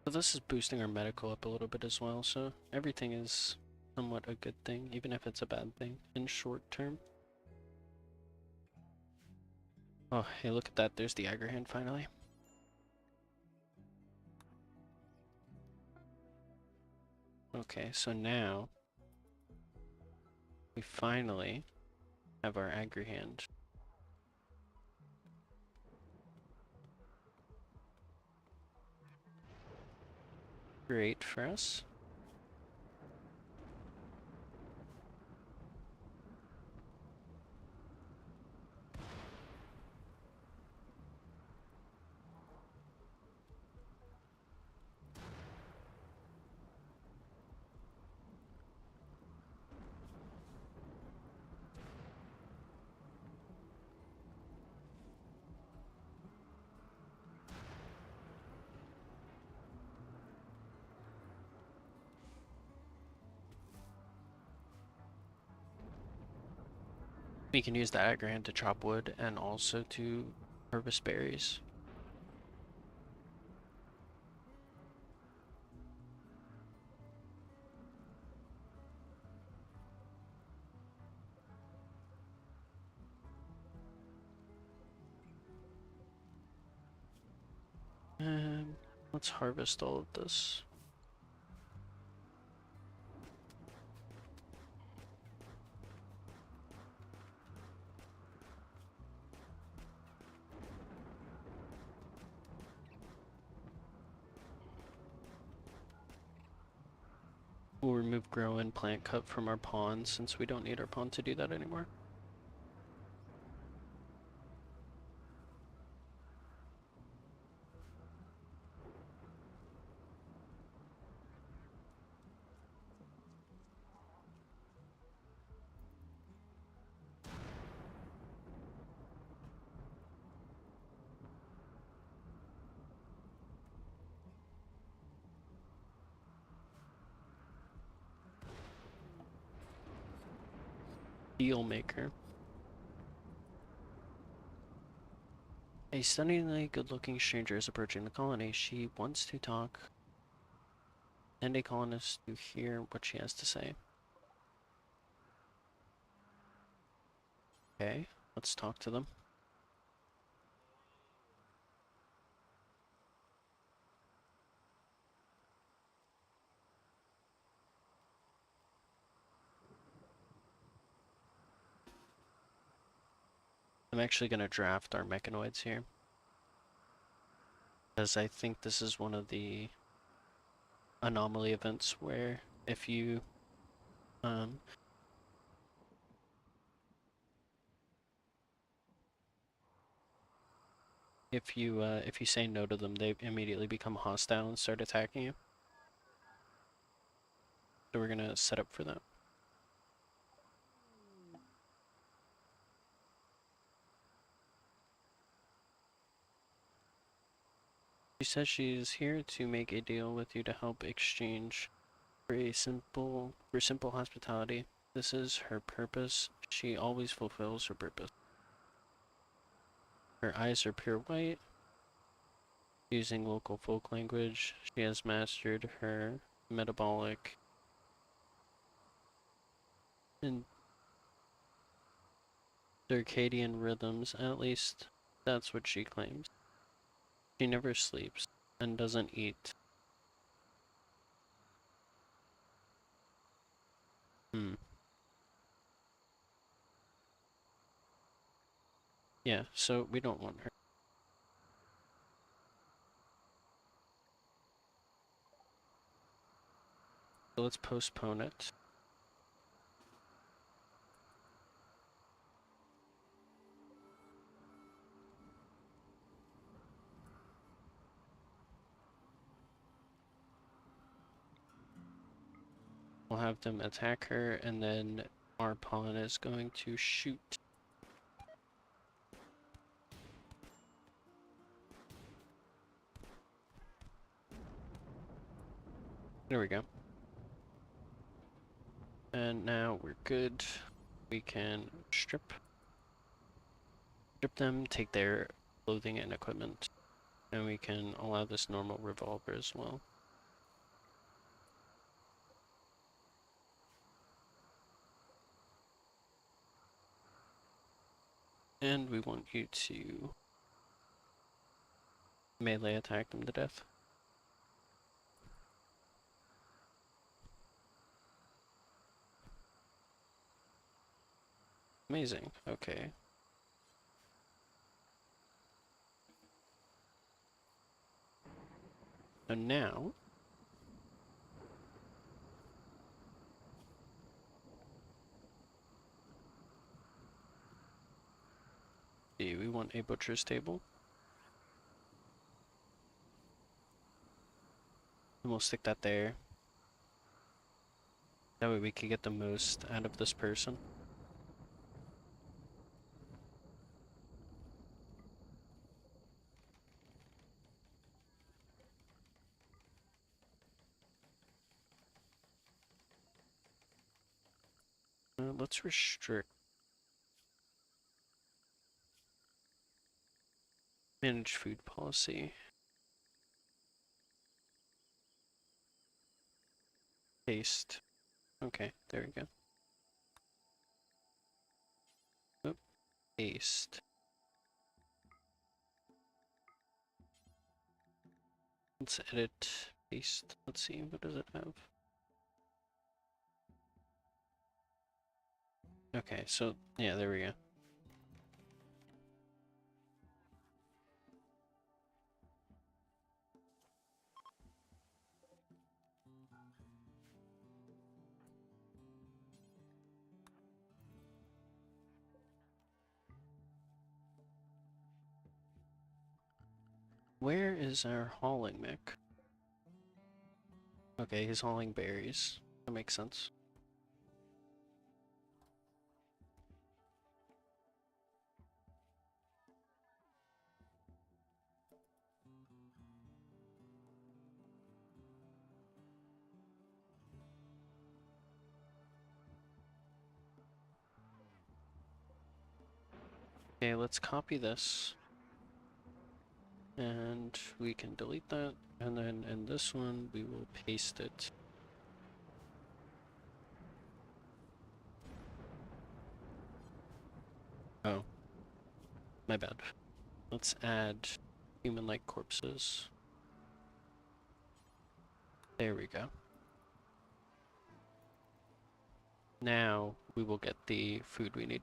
But this is boosting our medical up a little bit as well, so everything is somewhat a good thing, even if it's a bad thing in short term. Oh, hey, look at that. There's the aggro hand finally. Okay, so now we finally have our aggro hand. Great for us. We can use that aggro hand to chop wood and also to harvest berries. Let's harvest all of this. We'll remove grow and plant cut from our pond since we don't need our pond to do that anymore. Deal maker. A stunningly good-looking stranger is approaching the colony. She wants to talk. Send a colonist to hear what she has to say. Okay, let's talk to them. I'm actually going to draft our mechanoids here, because I think this is one of the anomaly events where if you if you say no to them, they immediately become hostile and start attacking you. So we're gonna set up for that. She says she's here to make a deal with you to help exchange for simple hospitality. This is her purpose. She always fulfills her purpose. Her eyes are pure white. Using local folk language, she has mastered her metabolic and circadian rhythms. At least that's what she claims. She never sleeps and doesn't eat. Yeah, so we don't want her. So let's postpone it. We'll have them attack her, and then our pawn is going to shoot. There we go. And now we're good. We can strip them, take their clothing and equipment, and we can allow this normal revolver as well. And we want you to melee attack them to death. Amazing. Okay. So now we want a butcher's table. And we'll stick that there. That way we can get the most out of this person. Let's restrict. Manage food policy. Paste. Okay, there we go. Oop, paste. Let's edit paste. Let's see, what does it have? Okay, so yeah, there we go. Where is our hauling mech? Okay, he's hauling berries. That makes sense. Okay, let's copy this. And we can delete that. And then in this one, we will paste it. Oh, my bad. Let's add human-like corpses. There we go. Now we will get the food we need.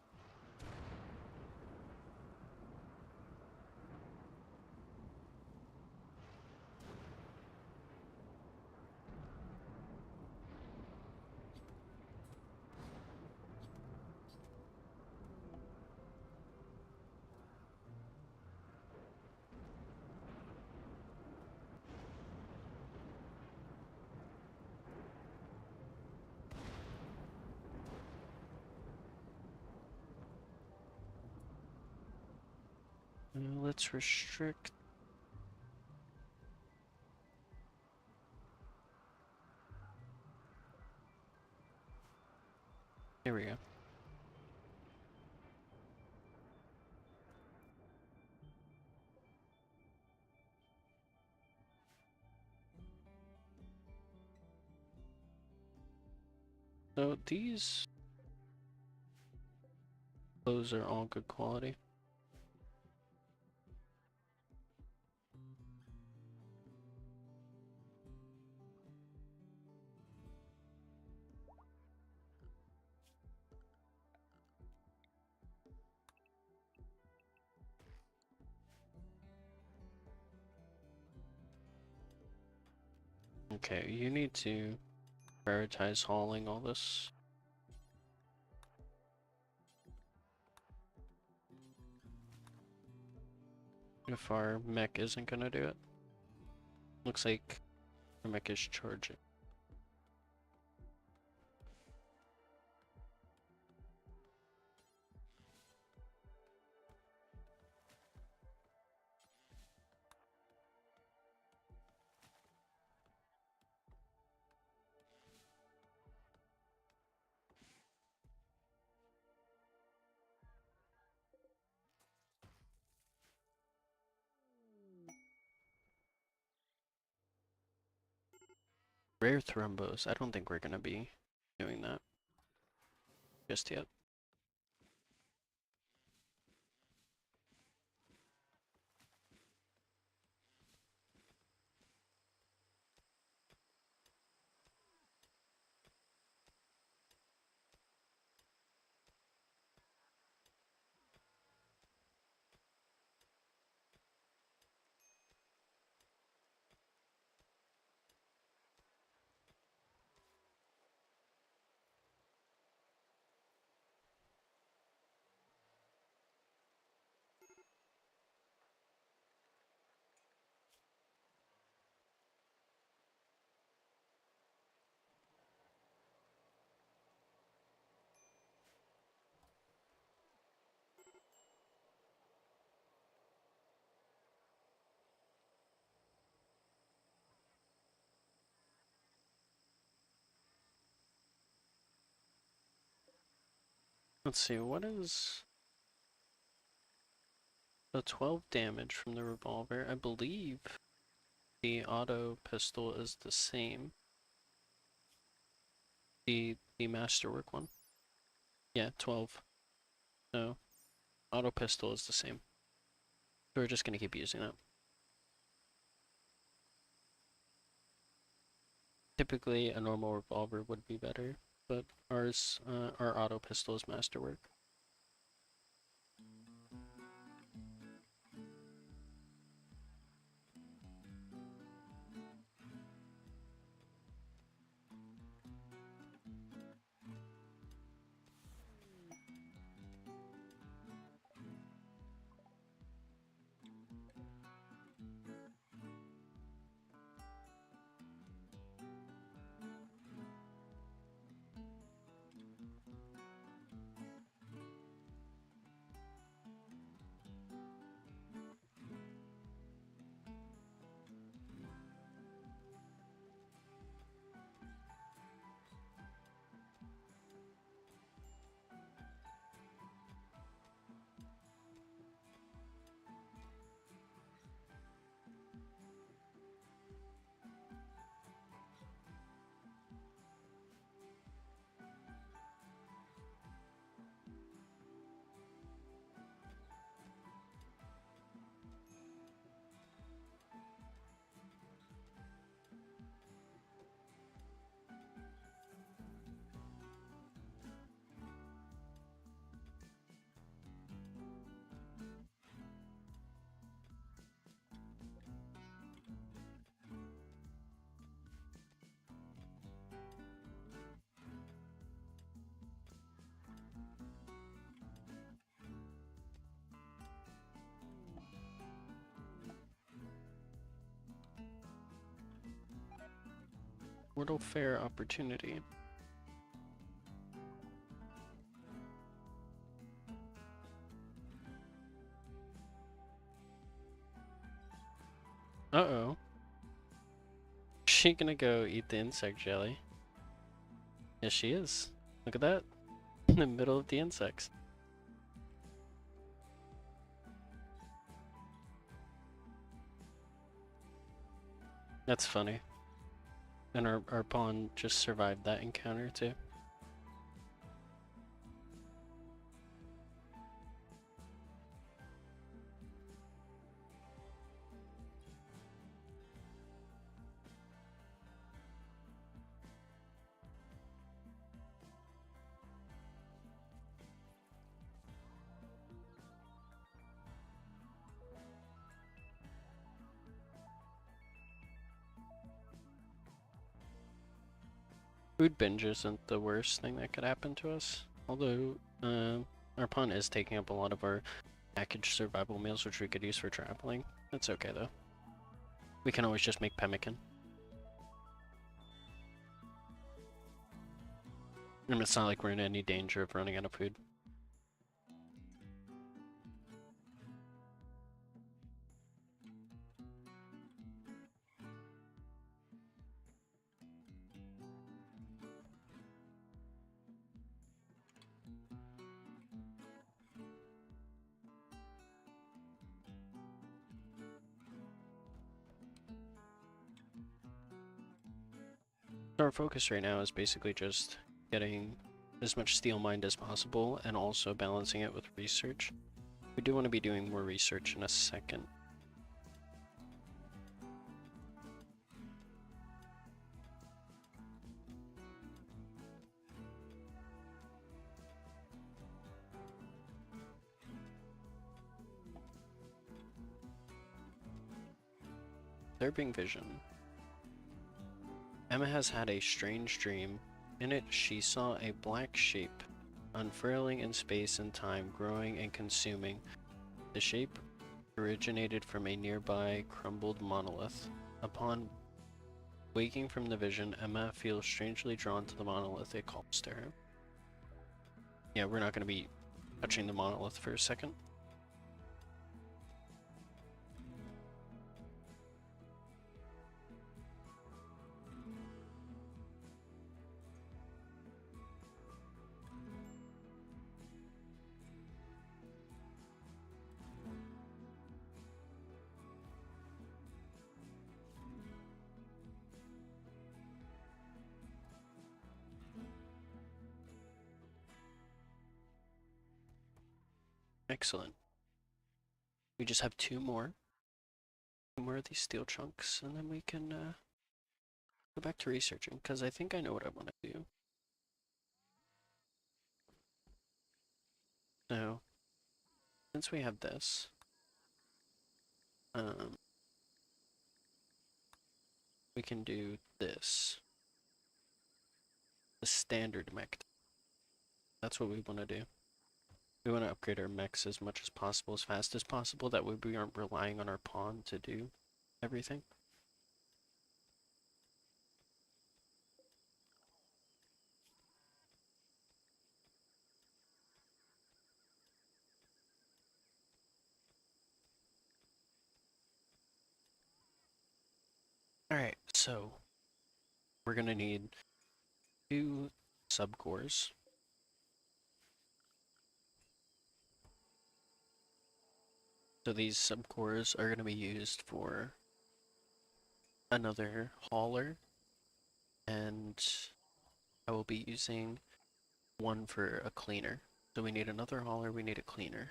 Let's restrict. There we go. So these clothes are all good quality. Okay, you need to prioritize hauling all this. If our mech isn't gonna do it. Looks like our mech is charging. Rare thrombos. I don't think we're gonna be doing that just yet. Let's see, what is the 12 damage from the revolver? I believe the auto pistol is the same. The masterwork one. Yeah, 12. No, auto pistol is the same. So we're just gonna keep using that. Typically, a normal revolver would be better, but ours, our auto pistol is masterwork. Mortal Fair opportunity. Uh-oh. Is she gonna go eat the insect jelly? Yes, she is. Look at that. In the middle of the insects. That's funny. And our pawn just survived that encounter too. Food binge isn't the worst thing that could happen to us. Although, our pawn is taking up a lot of our packaged survival meals, which we could use for traveling. That's okay though. We can always just make pemmican. And it's not like we're in any danger of running out of food. Our focus right now is basically just getting as much steel mined as possible and also balancing it with research. We do want to be doing more research in a second. Disturbing vision. Emma has had a strange dream. In it, she saw a black shape, unfurling in space and time, growing and consuming. The shape originated from a nearby crumbled monolith. Upon waking from the vision, Emma feels strangely drawn to the monolith. It calls to her. Yeah, we're not going to be touching the monolith for a second. Excellent. We just have two more. Two more of these steel chunks, and then we can go back to researching, because I think I know what I want to do. So, since we have this, um, we can do this. The standard mech. That's what we want to do. We want to upgrade our mechs as much as possible, as fast as possible. That way we aren't relying on our pawn to do everything. Alright, so we're going to need two subcores. So these subcores are going to be used for another hauler, and I will be using one for a cleaner. So we need another hauler, we need a cleaner.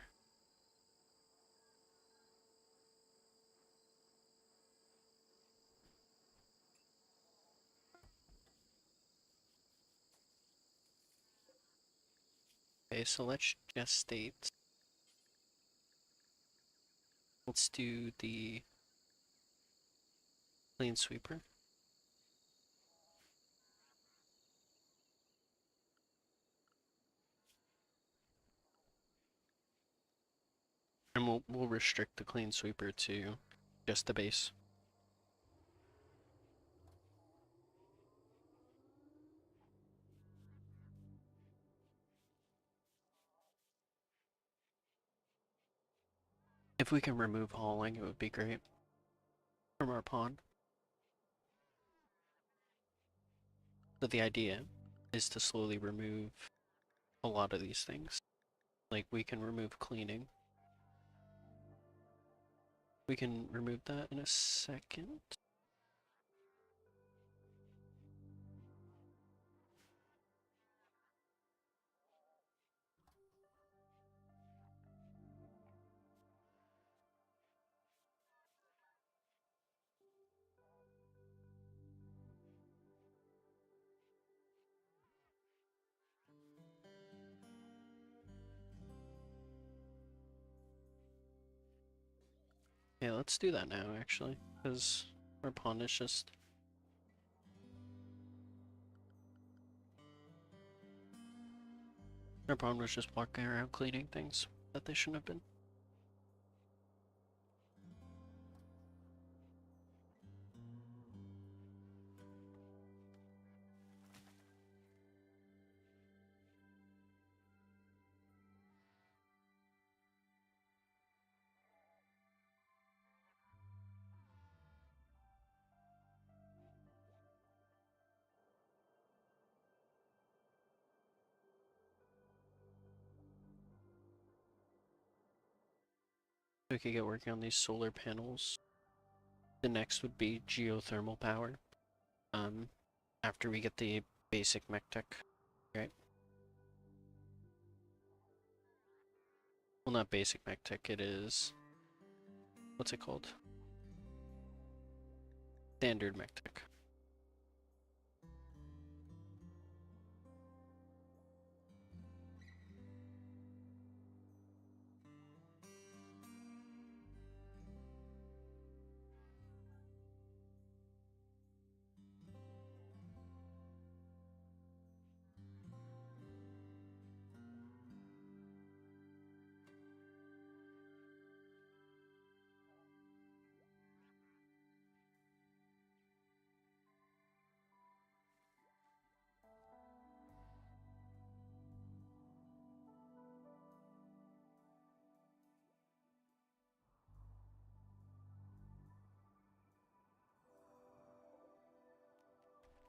Okay, so let's just state. Let's do the clean sweeper. And we'll restrict the clean sweeper to just the base. If we can remove hauling, it would be great from our pawn. But the idea is to slowly remove a lot of these things. Like we can remove cleaning. We can remove that in a second. Yeah, let's do that now actually, because our pawn is just... Our pawn was just walking around cleaning things that they shouldn't have been. We could get working on these solar panels. The next would be geothermal power. After we get the basic mech tech, right? Well, not basic mech tech, it is... What's it called? Standard mech tech.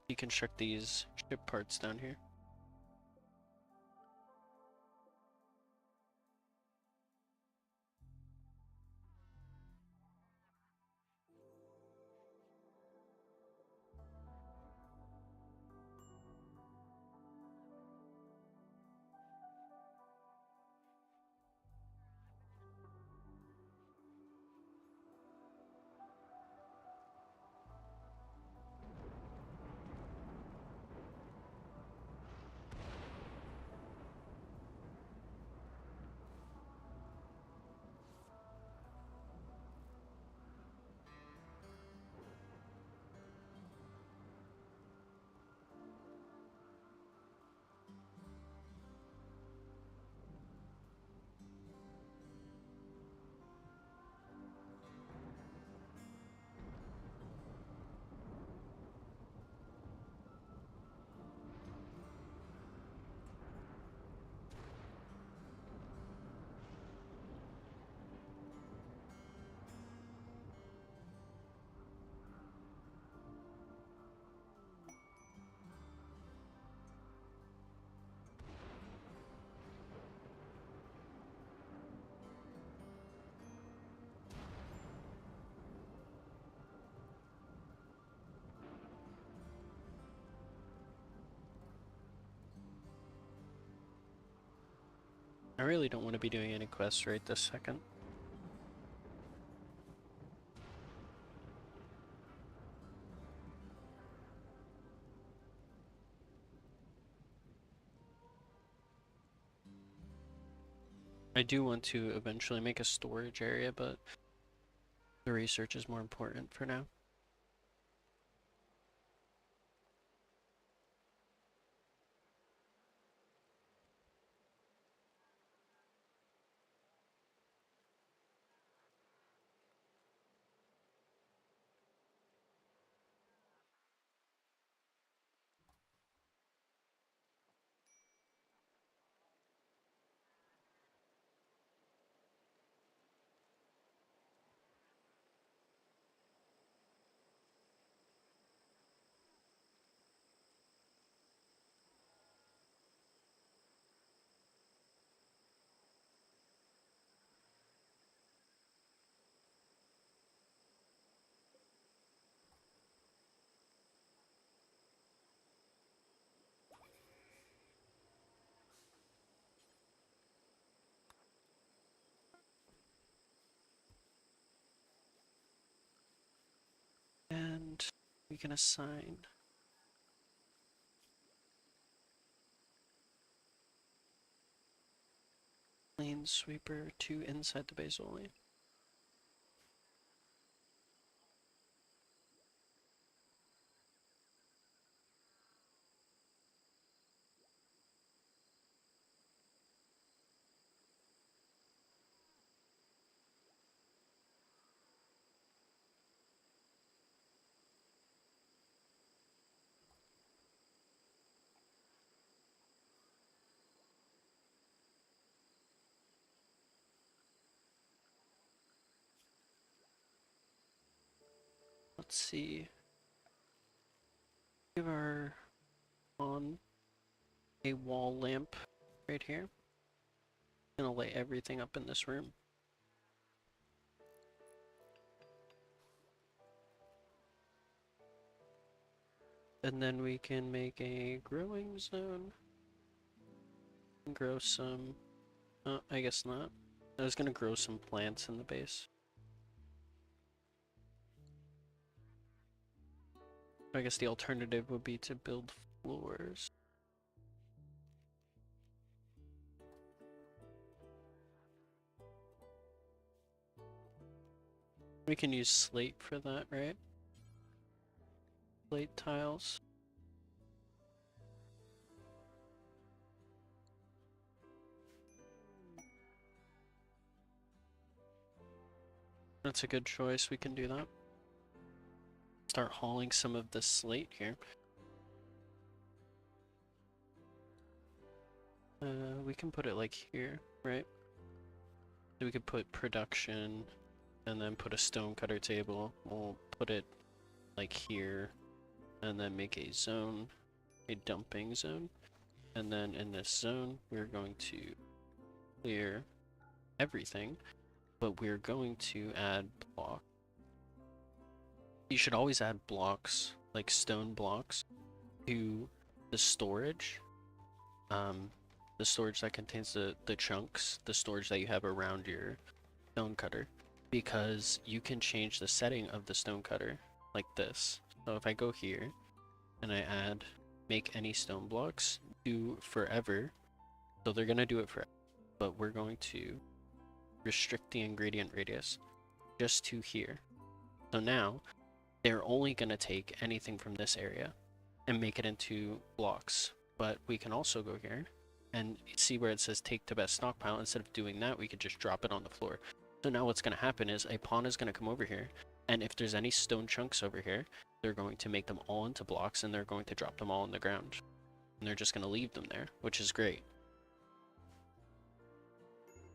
Deconstruct these ship parts down here. I really don't want to be doing any quests right this second. I do want to eventually make a storage area, but the research is more important for now. And we can assign lane sweeper to inside the base only. Let's see. Give our on a wall lamp right here. Gonna lay everything up in this room. And then we can make a growing zone. Grow some, I guess not. I was gonna grow some plants in the base. I guess the alternative would be to build floors. We can use slate for that, right? Slate tiles. That's a good choice, we can do that. Start hauling some of the slate here. We can put it like here, right? So we could put production and then put a stone cutter table. We'll put it like here and then make a zone, a dumping zone. And then in this zone, we're going to clear everything, but we're going to add blocks. You should always add blocks, like stone blocks, to the storage. The storage that contains the chunks, the storage that you have around your stone cutter, because you can change the setting of the stone cutter like this. So if I go here and I add make any stone blocks, do forever. So they're gonna do it forever, but we're going to restrict the ingredient radius just to here. So now they're only gonna take anything from this area and make it into blocks. But we can also go here and see where it says take to best stockpile. Instead of doing that, we could just drop it on the floor. So now what's going to happen is a pawn is going to come over here, and if there's any stone chunks over here, they're going to make them all into blocks, and they're going to drop them all on the ground. And they're just going to leave them there, which is great.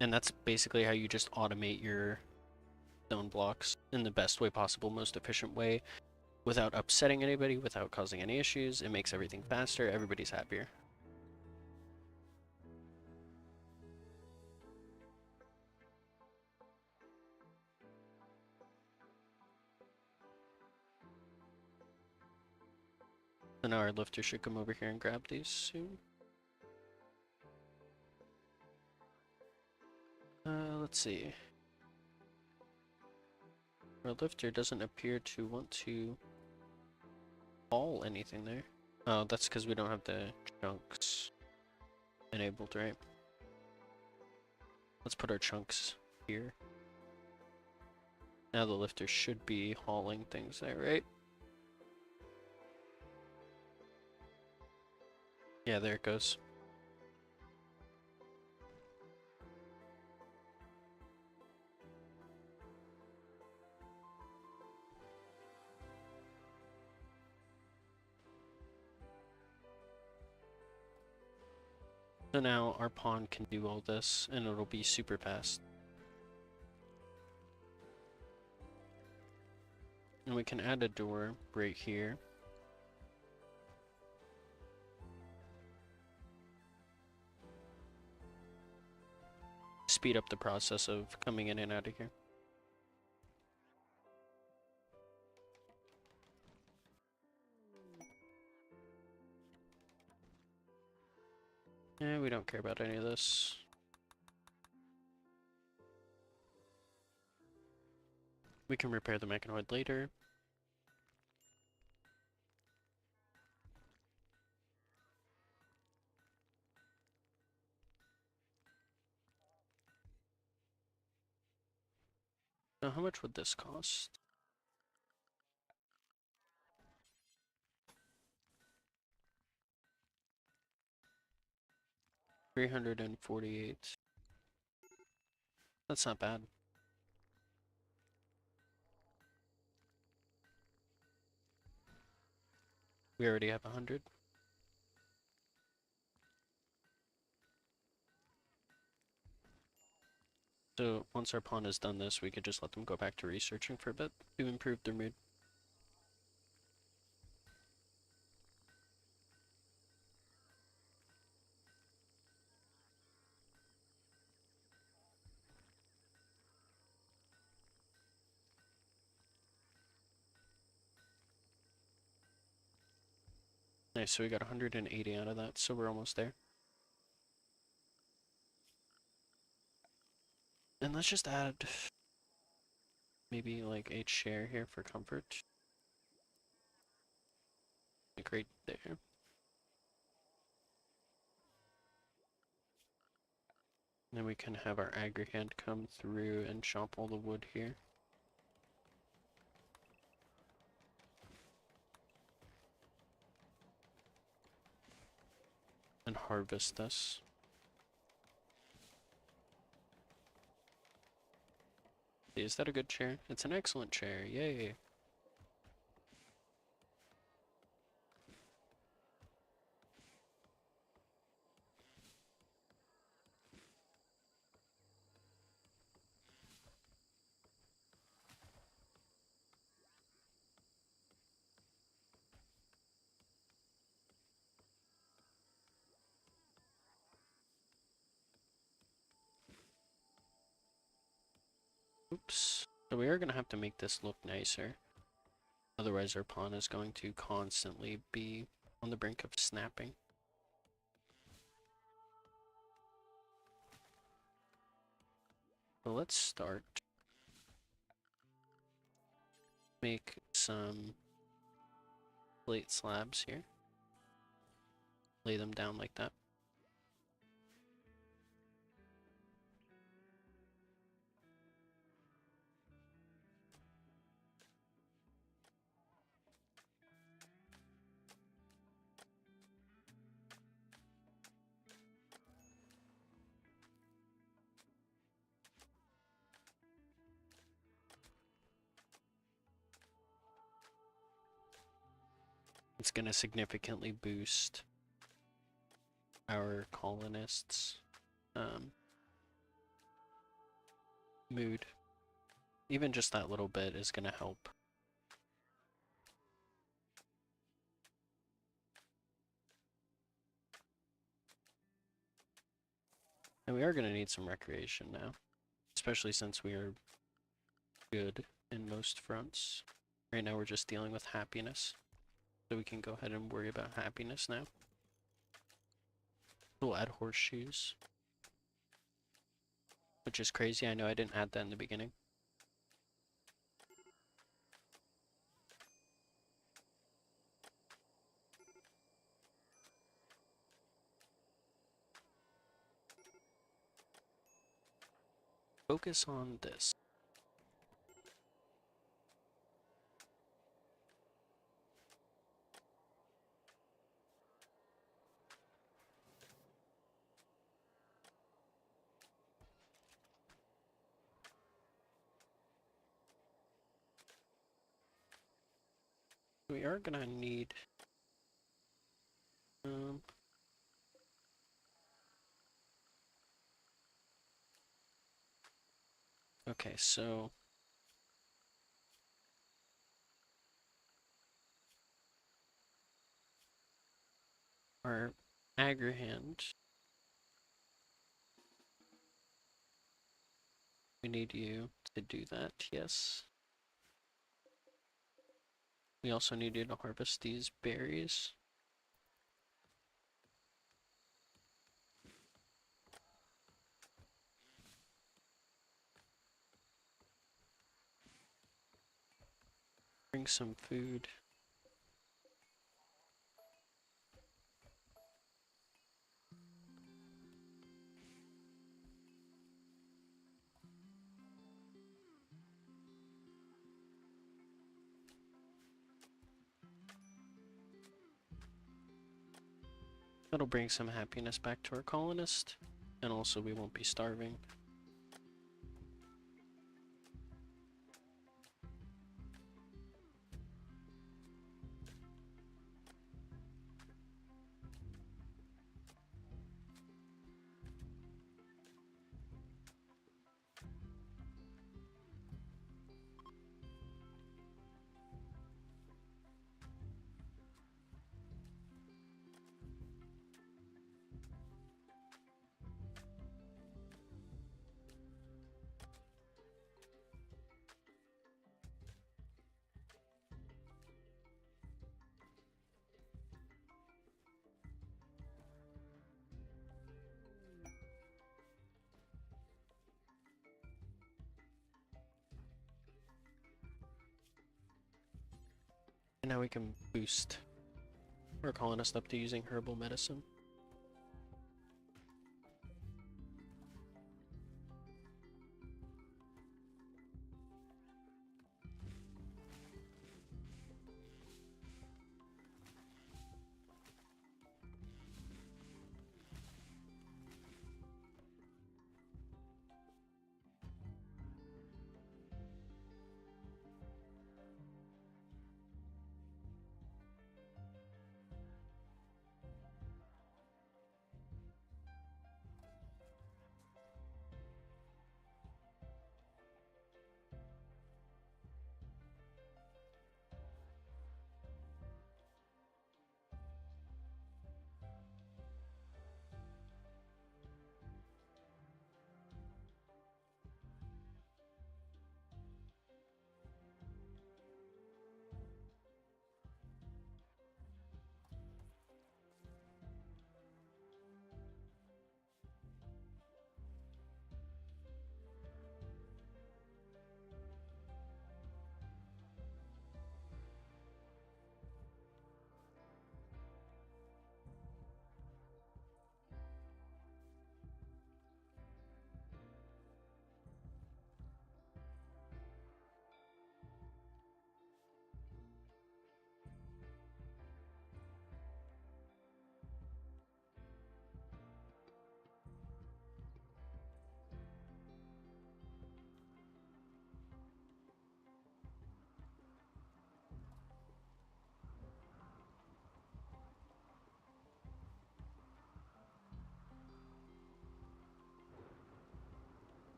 And that's basically how you just automate your stone blocks in the best way possible, most efficient way, without upsetting anybody, without causing any issues. It makes everything faster, everybody's happier. So now our lifter should come over here and grab these soon. Let's see. Our lifter doesn't appear to want to haul anything there. Oh, that's because we don't have the chunks enabled, right? Let's put our chunks here. Now the lifter should be hauling things there, right? Yeah, there it goes. So now our pawn can do all this, and it'll be super fast. And we can add a door right here. Speed up the process of coming in and out of here. Yeah, we don't care about any of this. We can repair the mechanoid later. Now, how much would this cost? $348. That's not bad. We already have 100. So once our pawn has done this, we could just let them go back to researching for a bit to improve their mood. Nice, so we got 180 out of that, so we're almost there. And let's just add maybe like a chair here for comfort. Like right there. Then we can have our aggregate come through and chop all the wood here. And harvest this. Is that a good chair? It's an excellent chair, yay! Oops. So we are going to have to make this look nicer. Otherwise our pawn is going to constantly be on the brink of snapping. So let's start. Make some plate slabs here. Lay them down like that. It's going to significantly boost our colonists' mood. Even just that little bit is going to help. And we are going to need some recreation now, especially since we are good in most fronts. Right now we're just dealing with happiness, so we can go ahead and worry about happiness now. We'll add horseshoes, which is crazy. I know I didn't add that in the beginning. Focus on this. We are gonna need okay, so our agrihand, we need you to do that, yes. We also need you to harvest these berries. Bring some food. That'll bring some happiness back to our colonist, and also we won't be starving. And now we can boost our colonist up to using herbal medicine.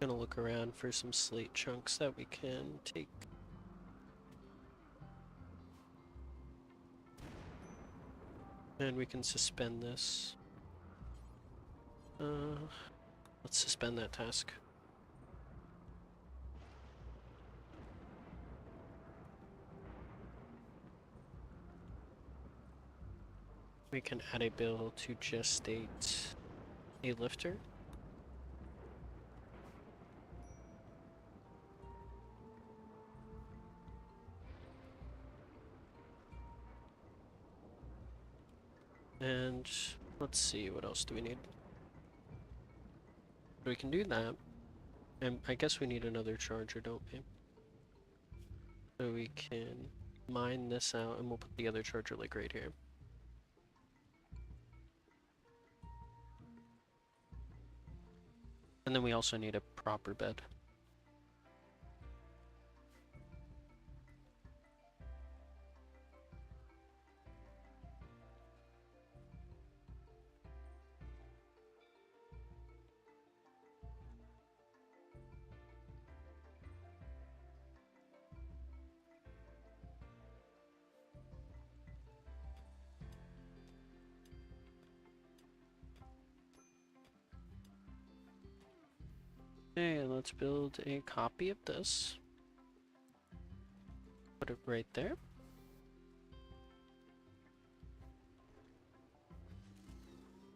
Gonna look around for some slate chunks that we can take. And we can suspend this. Let's suspend that task. We can add a bill to gestate a lifter. And let's see, what else do we need? We can do that. And I guess we need another charger, don't we? So we can mine this out and we'll put the other charger like right here. And then we also need a proper bed. Okay, let's build a copy of this. Put it right there.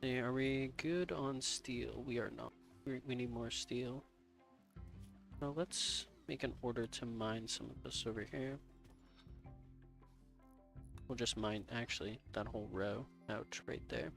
Hey, are we good on steel? We are not. We need more steel. Now let's make an order to mine some of this over here. We'll just mine, actually, that whole row out right there.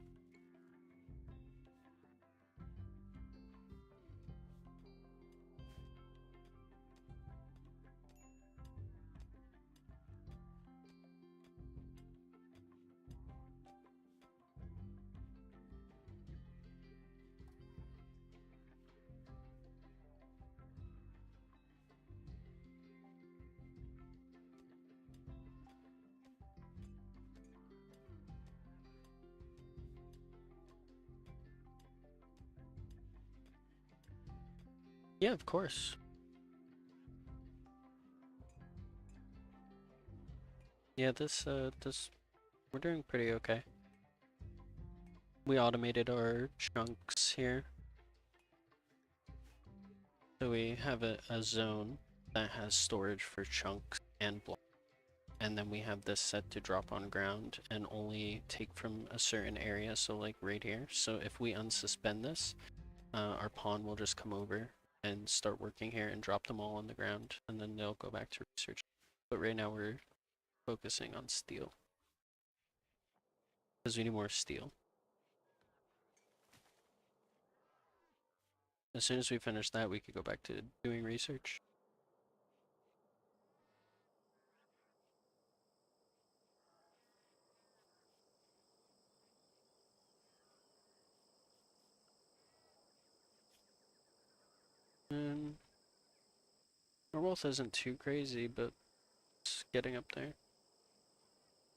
Yeah, of course. Yeah, this, we're doing pretty okay. We automated our chunks here. So we have a zone that has storage for chunks and blocks. And then we have this set to drop on ground and only take from a certain area, so like right here. So if we unsuspend this, our pawn will just come over and start working here and drop them all on the ground, and then they'll go back to research. But right now we're focusing on steel, because we need more steel. As soon as we finish that, we could go back to doing research. And our wealth isn't too crazy, but it's getting up there.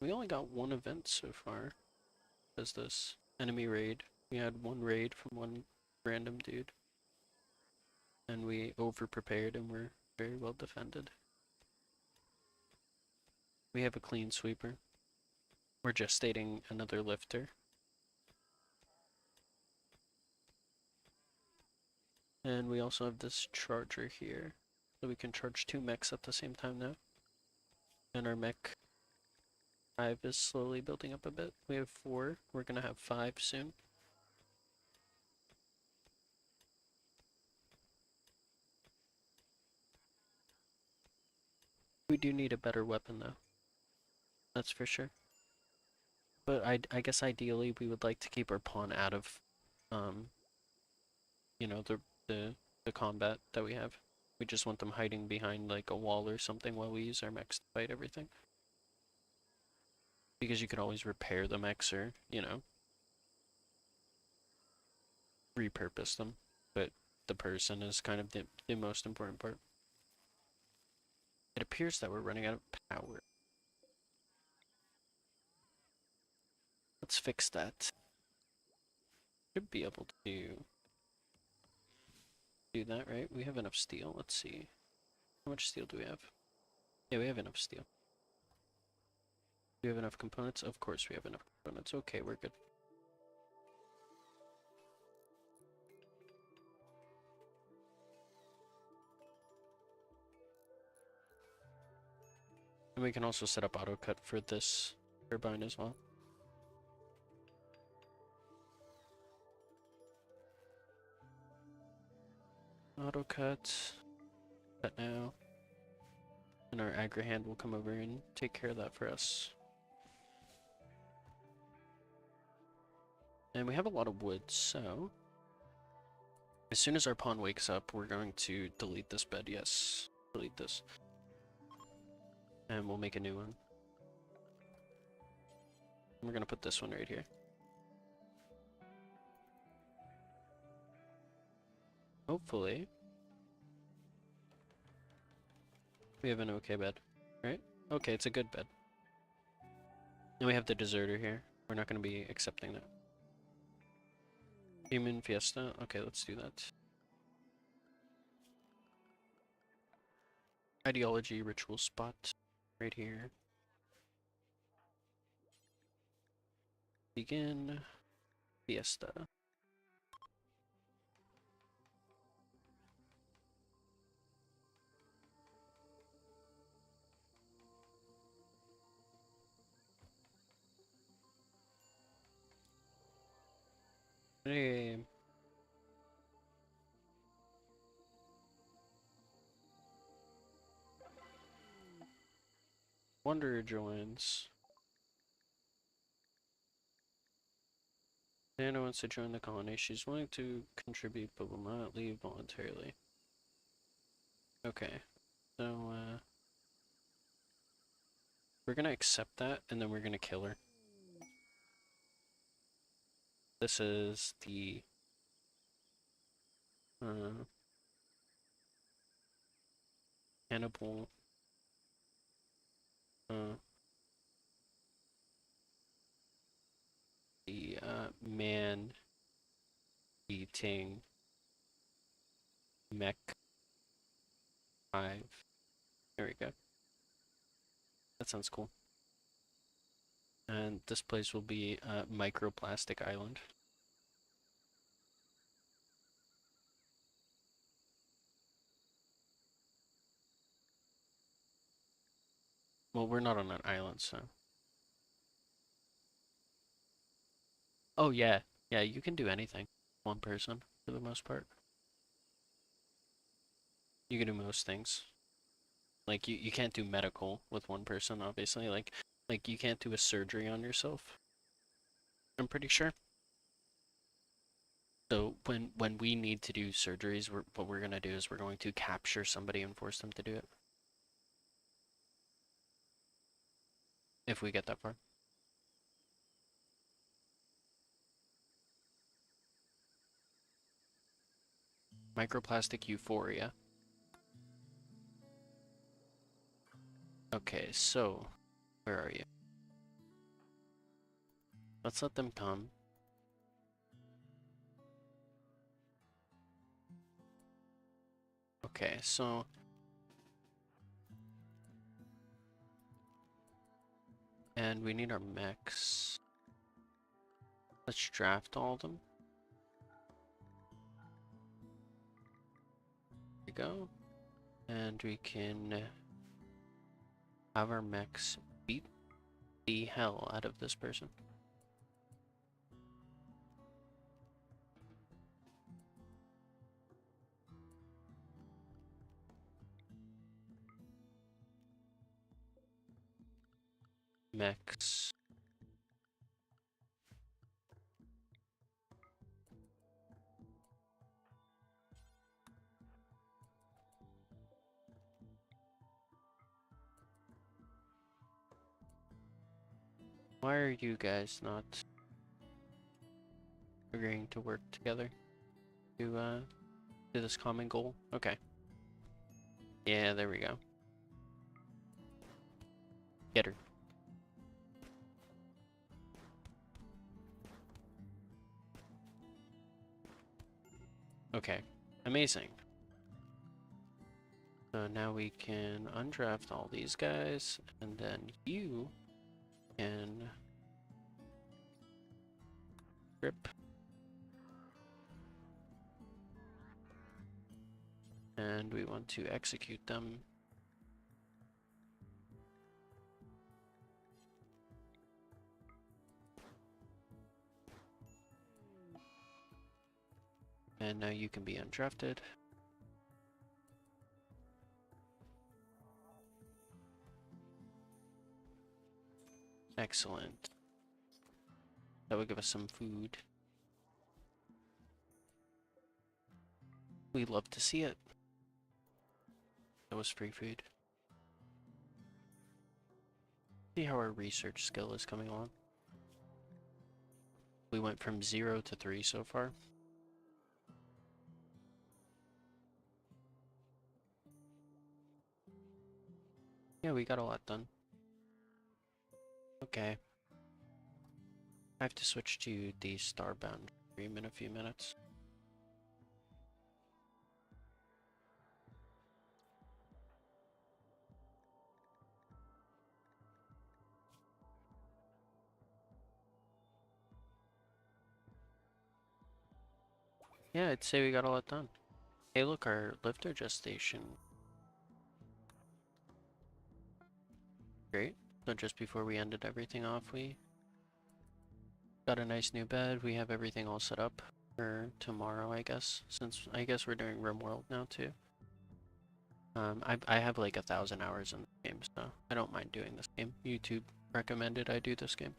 We only got one event so far. As this enemy raid. We had one raid from one random dude. And we over prepared and we're very well defended. We have a clean sweeper. We're gestating another lifter. And we also have this charger here. So we can charge 2 mechs at the same time now. And our mech 5 is slowly building up a bit. We have 4. We're gonna have 5 soon. We do need a better weapon though. That's for sure. But I guess ideally we would like to keep our pawn out of you know, the combat that we have. We just want them hiding behind like a wall or something while we use our mechs to fight everything. Because you could always repair the mechs or, you know, repurpose them. But the person is kind of the most important part. It appears that we're running out of power. Let's fix that. Should be able to do that, right? We have enough steel. Let's see. How much steel do we have? Yeah, we have enough steel. Do we have enough components? Of course we have enough components. Okay, we're good. And we can also set up auto cut for this turbine as well. Auto cut now. And our agri hand will come over and take care of that for us. And we have a lot of wood, so as soon as our pawn wakes up, we're going to delete this bed. Yes, delete this. And we'll make a new one. We're gonna put this one right here. Hopefully we have an okay bed, right? Okay, it's a good bed. And we have the deserter here. We're not gonna be accepting that. Human Fiesta? Okay, let's do that. Ideology ritual spot right here. Begin Fiesta. Hey. Wanderer joins. Nana wants to join the colony. She's willing to contribute but will not leave voluntarily. Okay, so we're gonna accept that and then we're gonna kill her. This is the cannibal the man eating mech 5. There we go. That sounds cool. And this place will be Microplastic Island. Well, we're not on an island, so. Oh yeah, yeah, you can do anything. One person, for the most part. You can do most things. Like, you can't do medical with one person, obviously. Like you can't do a surgery on yourself. I'm pretty sure. So when we need to do surgeries, what we're gonna do is we're going to capture somebody and force them to do it. If we get that far. Microplastic euphoria. Okay, so where are you? Let's let them come. Okay, so and we need our mechs. Let's draft all of them. There we go. And we can have our mechs beat the hell out of this person. Mechs. Why are you guys not agreeing to work together to this common goal? Okay. Yeah, there we go. Get her. Okay. Amazing. So now we can undraft all these guys, and then you can grip. And we want to execute them. And now you can be undrafted. Excellent. That would give us some food. We'd love to see it. That was free food. See how our research skill is coming along. We went from 0 to 3 so far. Yeah, we got a lot done. Okay. I have to switch to the Starbound stream in a few minutes. Yeah, I'd say we got a lot done. Hey, look, our lifter gestation. Great. So just before we ended everything off, we got a nice new bed. We have everything all set up for tomorrow, I guess. Since I guess we're doing rimworld now too. I have like 1,000 hours in the game, so I don't mind doing this game. YouTube recommended I do this game.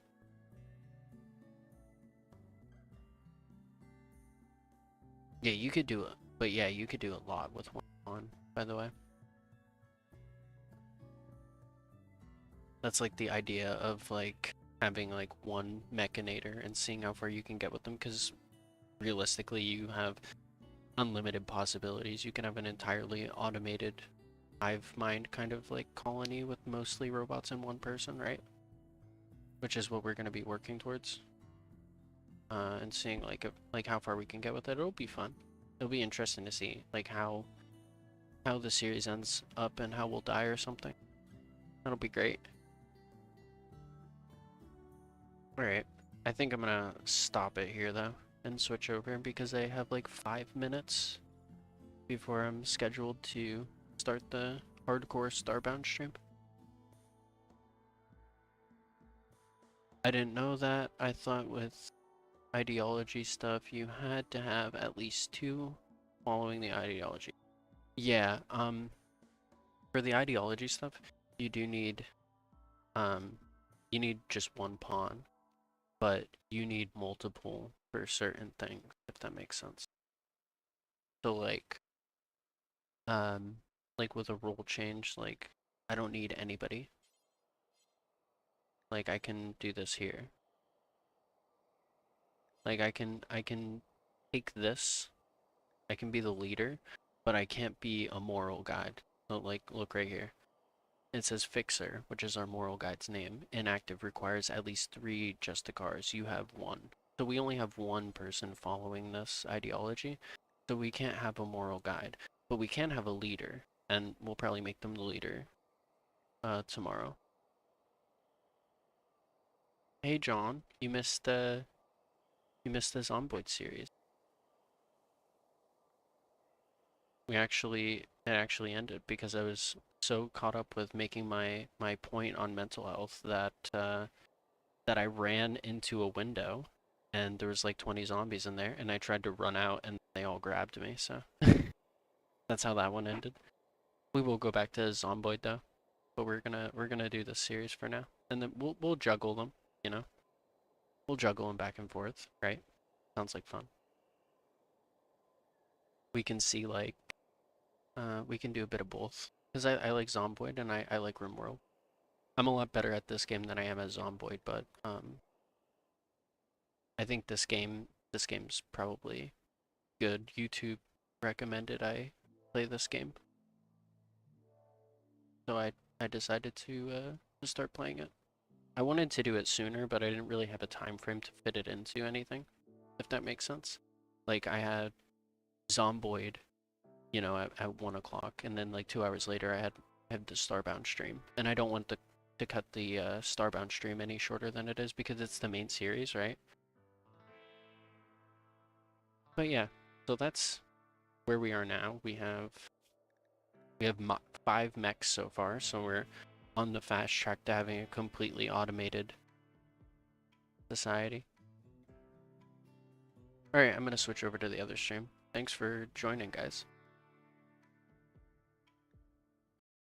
Yeah, you could do it, but yeah, you could do a lot with one on, by the way. That's like the idea of like having like one mechanator and seeing how far you can get with them, because realistically you have unlimited possibilities. You can have an entirely automated hive mind kind of like colony with mostly robots and one person, right? Which is what we're going to be working towards. And seeing like how far we can get with it. It'll be fun. It'll be interesting to see like how the series ends up and how we'll die or something. That'll be great. Alright, I think I'm gonna stop it here though and switch over because I have like 5 minutes before I'm scheduled to start the hardcore Starbound stream. I didn't know that. I thought with ideology stuff you had to have at least 2 following the ideology. Yeah, for the ideology stuff, you do need you need just 1 pawn, but you need multiple for certain things, if that makes sense. So like with a role change, like I don't need anybody. Like I can do this here. Like I can take this. I can be the leader, but I can't be a moral guide. So like look right here. It says Fixer, which is our moral guide's name. Inactive requires at least 3 Justicars. You have 1. So we only have 1 person following this ideology. So we can't have a moral guide. But we can have a leader. And we'll probably make them the leader tomorrow. Hey John, you missed the zomboid series. It actually ended because I was so caught up with making my point on mental health that that I ran into a window and there was like 20 zombies in there and I tried to run out and they all grabbed me, so that's how that one ended. We will go back to zomboid though, but we're gonna do this series for now. And then we'll juggle them, you know. We'll juggle them back and forth, right? Sounds like fun. We can see like we can do a bit of both. Because I like Zomboid and I like RimWorld. I'm a lot better at this game than I am at Zomboid, but I think this game's probably good. YouTube recommended I play this game. So I decided to start playing it. I wanted to do it sooner, but I didn't really have a time frame to fit it into anything, if that makes sense. Like I had Zomboid, you know, at 1 o'clock, and then like 2 hours later I had the Starbound stream, and I don't want the to cut the Starbound stream any shorter than it is because it's the main series, right? But yeah, so that's where we are now. We have 5 mechs so far, so we're on the fast track to having a completely automated society. Alright, I'm gonna switch over to the other stream. Thanks for joining, guys.